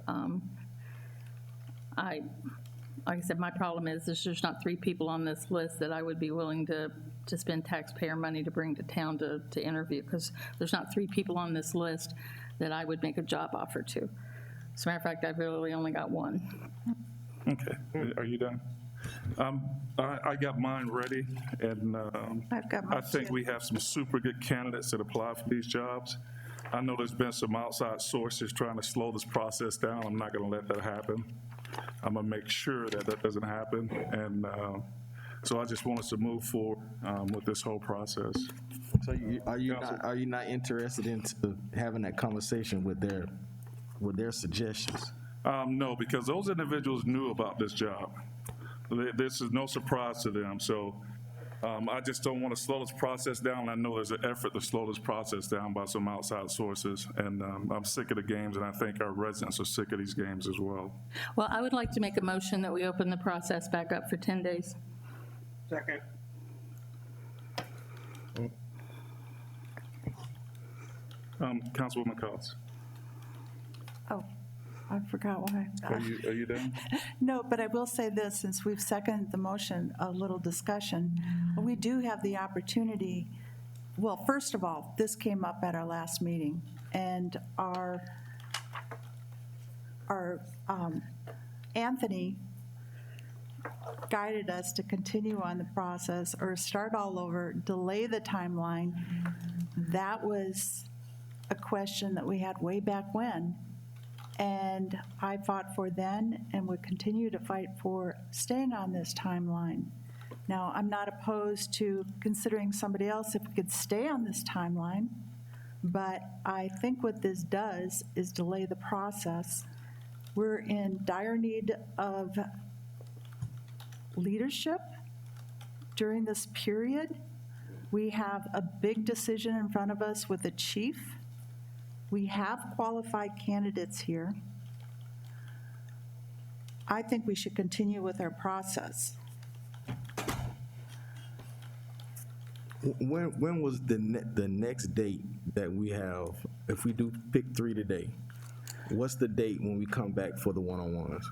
Like I said, my problem is there's not 3 people on this list that I would be willing to spend taxpayer money to bring to town to interview, because there's not 3 people on this list that I would make a job offer to. As a matter of fact, I've really only got 1. Okay, are you done? I got mine ready, and I've got mine I think too. we have some super good candidates that apply for these jobs. I know there's been some outside sources trying to slow this process down. I'm not going to let that happen. I'm going to make sure that doesn't happen, and so I just want us to move forward with this whole process. So are you not interested in having that conversation with their suggestions? No, because those individuals knew about this job. This is no surprise to them. So I just don't want to slow this process down. I know there's an effort to slow this process down by some outside sources, and I'm sick of the games, and I think our residents are sick of these games as well. Well, I would like to make a motion that we open the process back up for 10 days. Second. Councilwoman Cox, Oh, I forgot why. are you done? No, but I will say this, since we've seconded the motion, a little discussion. We do have the opportunity, well, first of all, this came up at our last meeting, and our Anthony guided us to continue on the process or start all over, delay the timeline. That was a question that we had way back when. And I fought for then and would continue to fight for staying on this timeline. Now, I'm not opposed to considering somebody else if we could stay on this timeline, but I think what this does is delay the process. We're in dire need of leadership during this period. We have a big decision in front of us with the chief. We have qualified candidates here. I think we should continue with our process. When was the next date that we have, if we do pick 3 today? What's the date when we come back for the one-on-ones?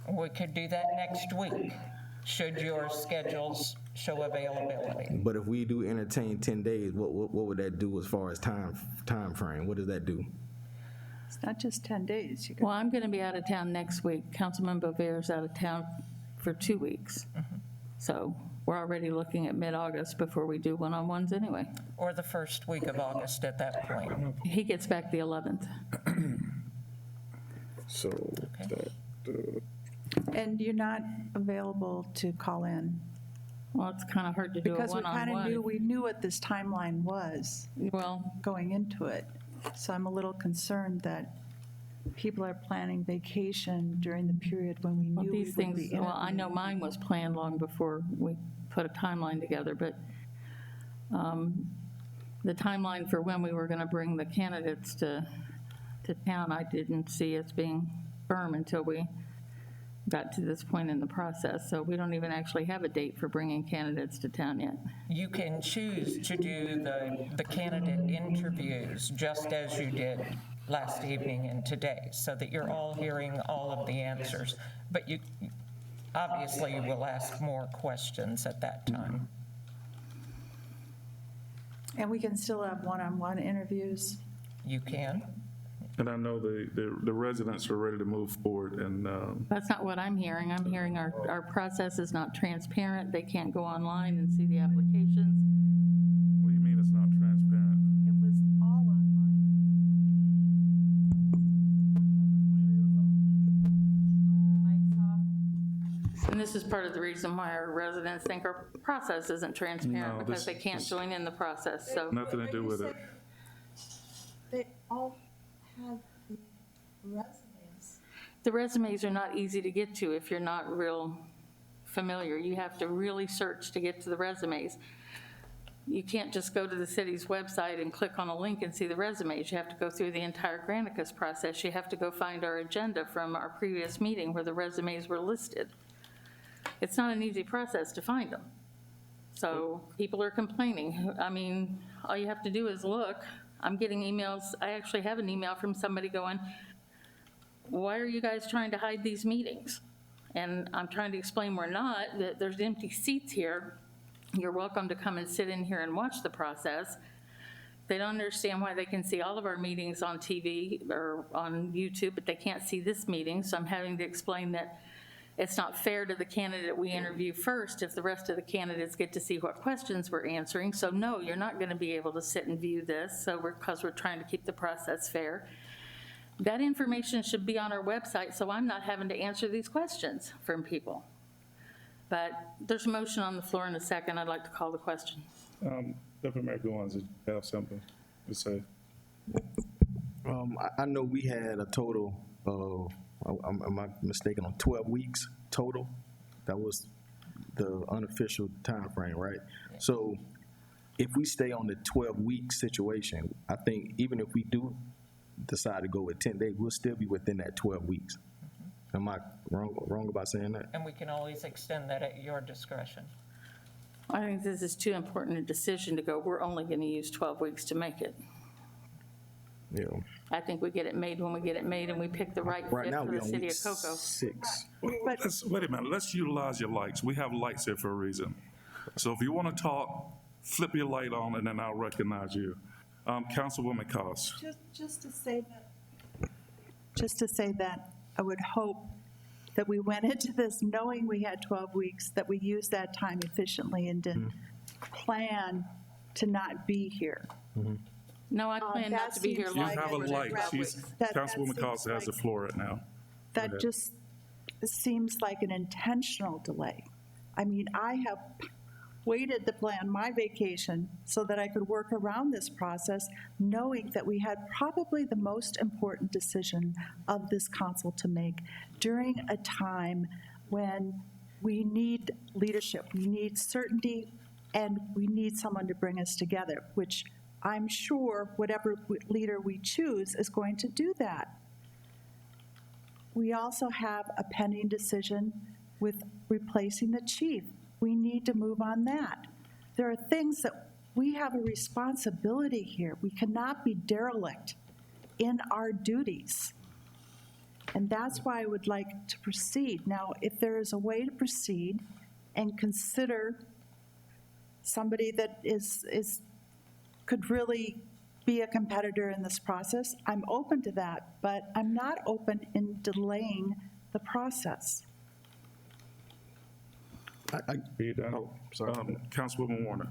We could do that next week, should your schedules show availability. But if we do entertain 10 days, what would that do as far as time frame? What does that do? It's not just 10 days. You Well, I'm going to be out of town next week. Councilman Bovier's out of town for 2 weeks. So we're already looking at mid-August before we do one-on-ones anyway. Or the first week of August at that point. He gets back the 11th. So, And you're not available to call in? Well, it's kind of hard to do a Because one-on-one. we knew what this timeline was Well, going into it. So I'm a little concerned that people are planning vacation during the period when we well, knew we these would be things, well, I know interviewing. mine was planned long before we put a timeline together, but the timeline for when we were going to bring the candidates to town, I didn't see as being firm until we got to this point in the process. So we don't even actually have a date for bringing candidates to town yet. You can choose to do the candidate interviews just as you did last evening and today, so that you're all hearing all of the answers. But you obviously will ask more questions at that time. And we can still have one-on-one interviews. You can. and I know the residents are ready to move forward, and That's not what I'm hearing. I'm hearing our process is not transparent. They can't go online and see the applications. what do you mean it's not transparent? It was all online. And this is part of the reason why our residents think our process isn't transparent, No, because this- they can't join in the process, so. Nothing to do with it. They all had the resumes. The resumes are not easy to get to if you're not real familiar. You have to really search to get to the resumes. You can't just go to the city's website and click on a link and see the resumes. You have to go through the entire Granicus process. You have to go find our agenda from our previous meeting where the resumes were listed. It's not an easy process to find them. So people are complaining. I mean, all you have to do is look. I'm getting emails. I actually have an email from somebody going, why are you guys trying to hide these meetings? And I'm trying to explain we're not, that there's empty seats here. You're welcome to come and sit in here and watch the process. They don't understand why they can see all of our meetings on TV or on YouTube, but they can't see this meeting. So I'm having to explain that it's not fair to the candidate we interview first if the rest of the candidates get to see what questions we're answering. So no, you're not going to be able to sit and view this, so because we're trying to keep the process fair. That information should be on our website, so I'm not having to answer these questions from people. But there's a motion on the floor in a second. I'd like to call the question. Deputy Mayor Goins, did you have something to say? I know we had a total of, am I mistaken, on 12 weeks total? That was the unofficial time frame, right? So if we stay on the 12-week situation, I think even if we do decide to go with 10 days, we'll still be within that 12 weeks. Am I wrong about saying that? And we can always extend that at your discretion. I think this is too important a decision to go, we're only going to use 12 weeks to make it. Yeah. I think we get it made when we get it made, and we pick the right Right fit now, for we the on city week of Cocoa. 6. Wait a minute, let's utilize your lights. We have lights here for a reason. So if you want to talk, flip your light on and then I'll recognize you. Councilwoman Cost. Just to say that I would hope that we went into this knowing we had 12 weeks, that we used that time efficiently and didn't plan to not be here. No, I plan not to be here seems You long. have a like light. that Councilwoman seems Cost has the like- floor right now. That ahead. just seems like an intentional delay. I mean, I have waited to plan my vacation so that I could work around this process, knowing that we had probably the most important decision of this council to make during a time when we need leadership, we need certainty, and we need someone to bring us together, which I'm sure whatever leader we choose is going to do that. We also have a pending decision with replacing the chief. We need to move on that. There are things that we have a responsibility here. We cannot be derelict in our duties. And that's why I would like to proceed. Now, if there is a way to proceed and consider somebody that could really be a competitor in this process, I'm open to that, but I'm not open in delaying the process. Are you done? Councilwoman Warner.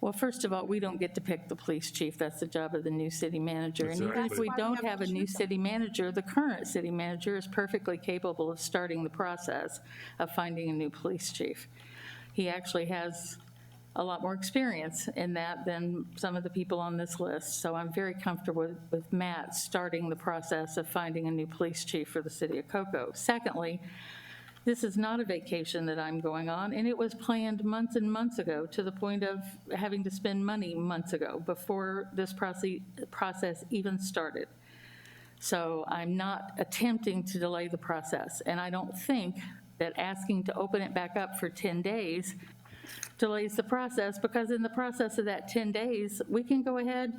Well, first of all, we don't get to pick the police chief. That's the job of the new city manager. And even if Exactly. we That's why we don't have have a to new choose them. city manager, the current city manager is perfectly capable of starting the process of finding a new police chief. He actually has a lot more experience in that than some of the people on this list. So I'm very comfortable with Matt starting the process of finding a new police chief for the city of Cocoa. Secondly, this is not a vacation that I'm going on, and it was planned months and months ago, to the point of having to spend money months ago before this process even started. So I'm not attempting to delay the process, and I don't think that asking to open it back up for 10 days delays the process, because in the process of that 10 days, we can go ahead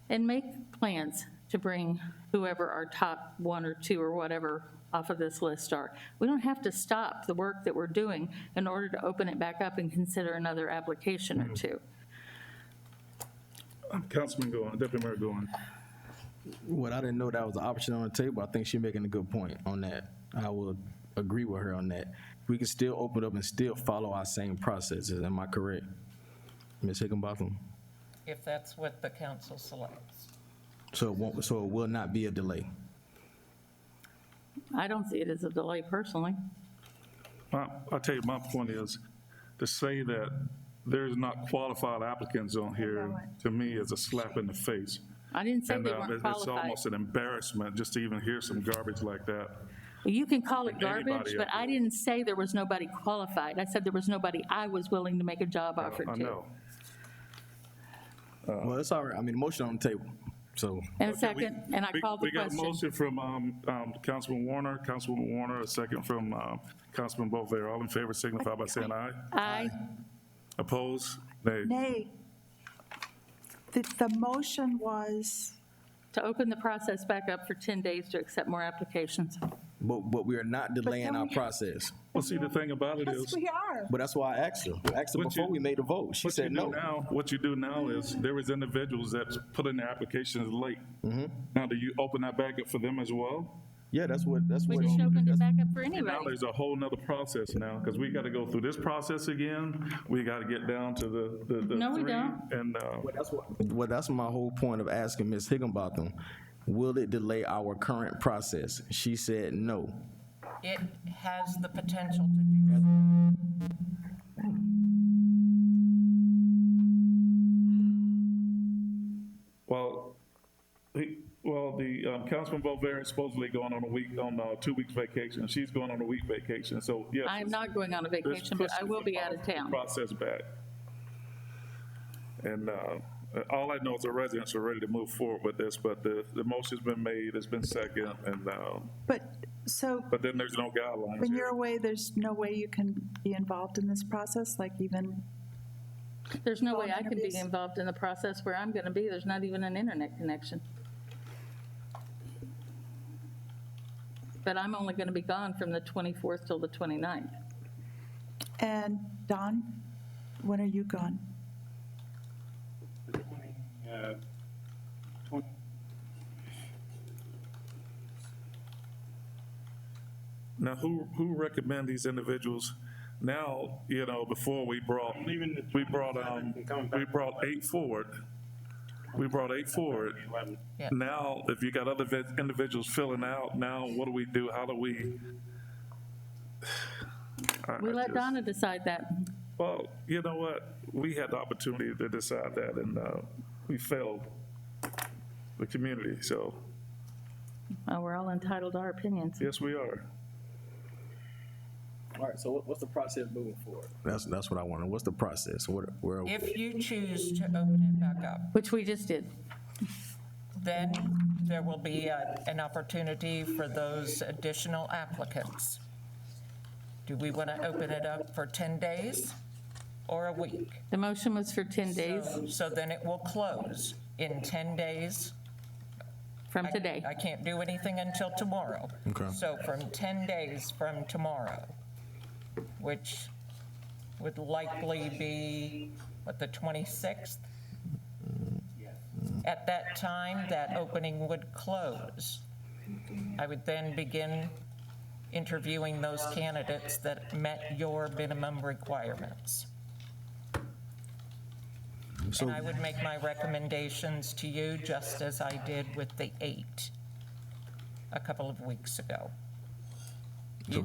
and make plans to bring whoever our top 1 or 2 or whatever off of this list are. We don't have to stop the work that we're doing in order to open it back up and consider another application or 2. Councilman Goin, Deputy Mayor Goin. Well, I didn't know that was an option on the table. I think she's making a good point on that. I will agree with her on that. We can still open up and still follow our same processes. Am I correct, Ms. Higginbotham? If that's what the council selects. So it will not be a delay. I don't see it as a delay personally. I'll tell you, my point is, to say that there's not qualified applicants on here, to me, is a slap in the face. I didn't say And they weren't it's qualified. almost an embarrassment just to even hear some garbage like that. You can call it Anybody garbage, but up I here. didn't say there was nobody qualified. I said there was nobody I was willing to make a job offer I to. know. Well, it's all right. I mean, motion on the table. So And a second, and I called the We got a question. motion from Councilman Warner, a second from Councilman Bover. All in favor signify by saying aye. Aye. Opposed? Nay. Nay. The motion was, To open the process back up for 10 days to accept more applications. but we are not delaying then our we- process. Well, see, the thing about it yes, is, we are. But that's why I asked her. I asked her What you- before we made a vote. She said no. What you do now is, there is individuals that put in their applications late. Mm-hmm. Now, do you open that back up for them as well? Yeah, that's what. We just opened it back up for And now anybody. there's a whole nother process now, because we got to go through this process again. We got to get down to the No, we 3, don't. and, Well, that's my whole point of asking Ms. Higginbotham. Will it delay our current process? She said no. It has the potential to do so. well, Well, the Councilman Bover is supposedly going on a 2 weeks vacation. She's going on a week vacation, so yes. I'm not going on a vacation, but I will be out of town. Process back. And all I know is the residents are ready to move forward with this, but the motion's been made, it's been second, and, but then there's no guidelines. When here. you're away, there's no way you can be involved in this process, like even, There's no way I can be interviews? involved in the process where I'm going to be. There's not even an internet connection. But I'm only going to be gone from the 24th till the 29th. and Don, when are you gone? Now, who recommend these individuals? Now, before we brought 8 forward. We brought 8 forward. Yeah. Now, if you got other individuals filling out, now what do we do? How do we? We let Donna decide that. Well, you know what? We had the opportunity to decide that, and we failed the community, so We're all entitled to our opinions. yes, we are. All right, so what's the process moving forward? That's what I wanted. What's the process? Where If you choose to open it back up, Which we just did. then there will be an opportunity for those additional applicants. Do we want to open it up for 10 days or a week? The motion was for 10 days So then it will close in 10 days. from today. I can't do anything until tomorrow. Okay. So from 10 days from tomorrow, which would likely be, the 26th? At that time, that opening would close. I would then begin interviewing those candidates that met your minimum requirements. And I would make my recommendations to you just as I did with the 8 a couple of weeks ago. You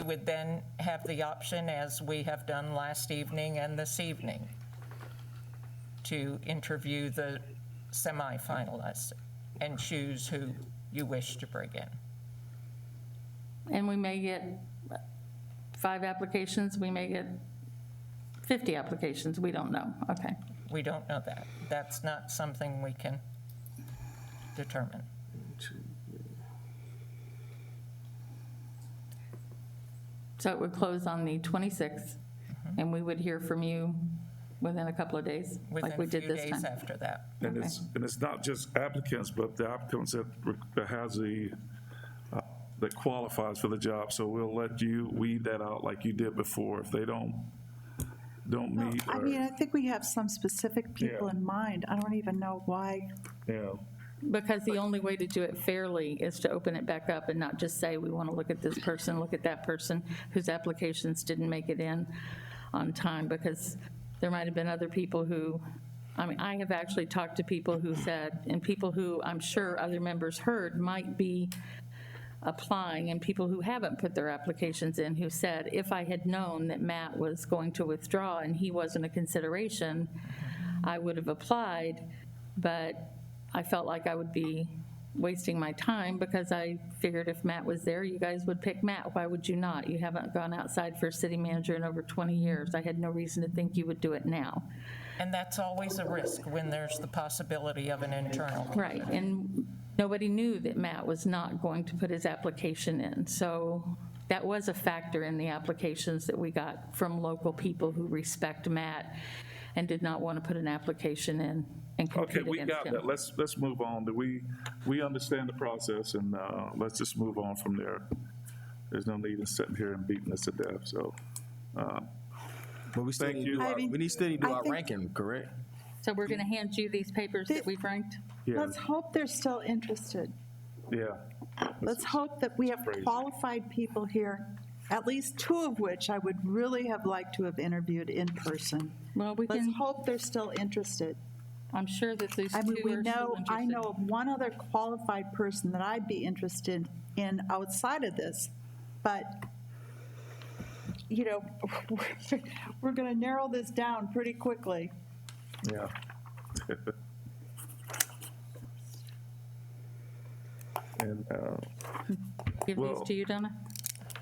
would then have the option, as we have done last evening and this evening, to interview the semifinalists and choose who you wish to bring in. And we may get 5 applications, we may get 50 applications, we don't know. Okay. We don't know that. That's not something we can determine. So it would close on the 26th, and we would hear from you within a couple of days, like we did this Within a few days time. after that. And it's not just applicants, but the applicants that has that qualifies for the job. So we'll let you weed that out like you did before. If they don't meet. I mean, I think we have some specific people Yeah. in mind. I don't even know why. Because the only way to do it fairly is to open it back up and not just say, we want to look at this person, look at that person whose applications didn't make it in on time, because there might have been other people who, I have actually talked to people who said, and people who I'm sure other members heard might be applying, and people who haven't put their applications in, who said, if I had known that Matt was going to withdraw and he wasn't a consideration, I would have applied, but I felt like I would be wasting my time, because I figured if Matt was there, you guys would pick Matt. Why would you not? You haven't gone outside for a city manager in over 20 years. I had no reason to think you would do it now. And that's always a risk when there's the possibility of an internal. Right, and nobody knew that Matt was not going to put his application in. So that was a factor in the applications that we got from local people who respect Matt and did not want to put an application in and Okay, compete we against got him. that. Let's move on. We understand the process, and let's just move on from there. There's no need in sitting here and beating us to death, so. But we still Thank need to you. do our, we need still need to do I our think- ranking, correct? So we're going to hand you these papers that we've ranked? Yeah, Let's hope they're still interested. yeah. Let's hope that we have Crazy. qualified people here, at least 2 of which I would really have liked to have interviewed in person. Well, we Let's can, hope they're still interested. I'm sure that these I mean, two we are still know, I interested. know of one other qualified person that I'd be interested in outside of this, but, we're going to narrow this down pretty quickly. Yeah. And, Give these well- to you, Donna?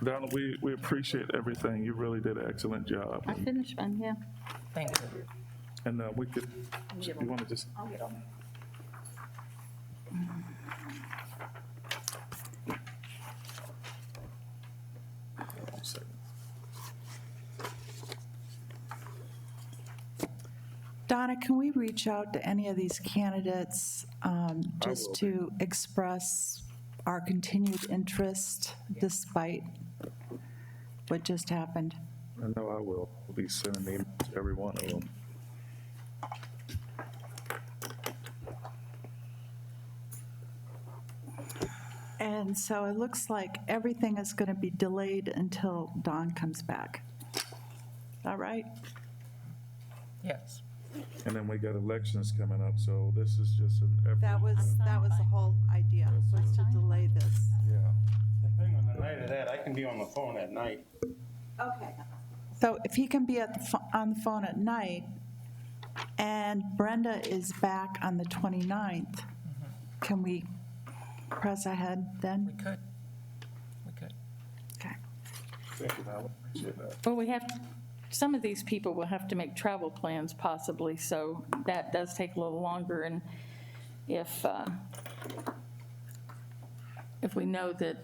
Donna, we appreciate everything. You really did an excellent job. I finished one, yeah. Thank you. And we could, you want to just, I'll get them. one second. Donna, can we reach out to any of these candidates just to express our continued interest despite what just happened? I know I will. I'll be sending emails to every one of them. And so it looks like everything is going to be delayed until Dawn comes back. All right? Yes. And then we got elections coming up, so this is just an effort. That was the whole idea, was to delay this. Yeah. Depending on the night of that, I can be on the phone at night. Okay. So if he can be on the phone at night, and Brenda is back on the 29th, can we press ahead then? We could. We could. Okay. Thank you, Howard. Appreciate that. Well, some of these people will have to make travel plans possibly, so that does take a little longer. And if we know that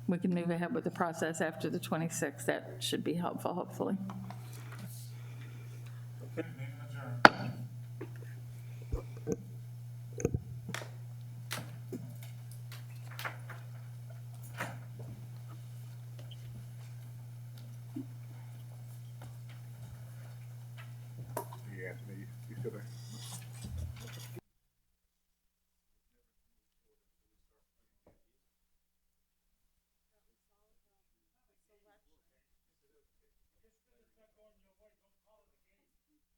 we can move ahead with the process after the 26th, that should be helpful, hopefully. Okay, meeting adjourned. Anthony, you should have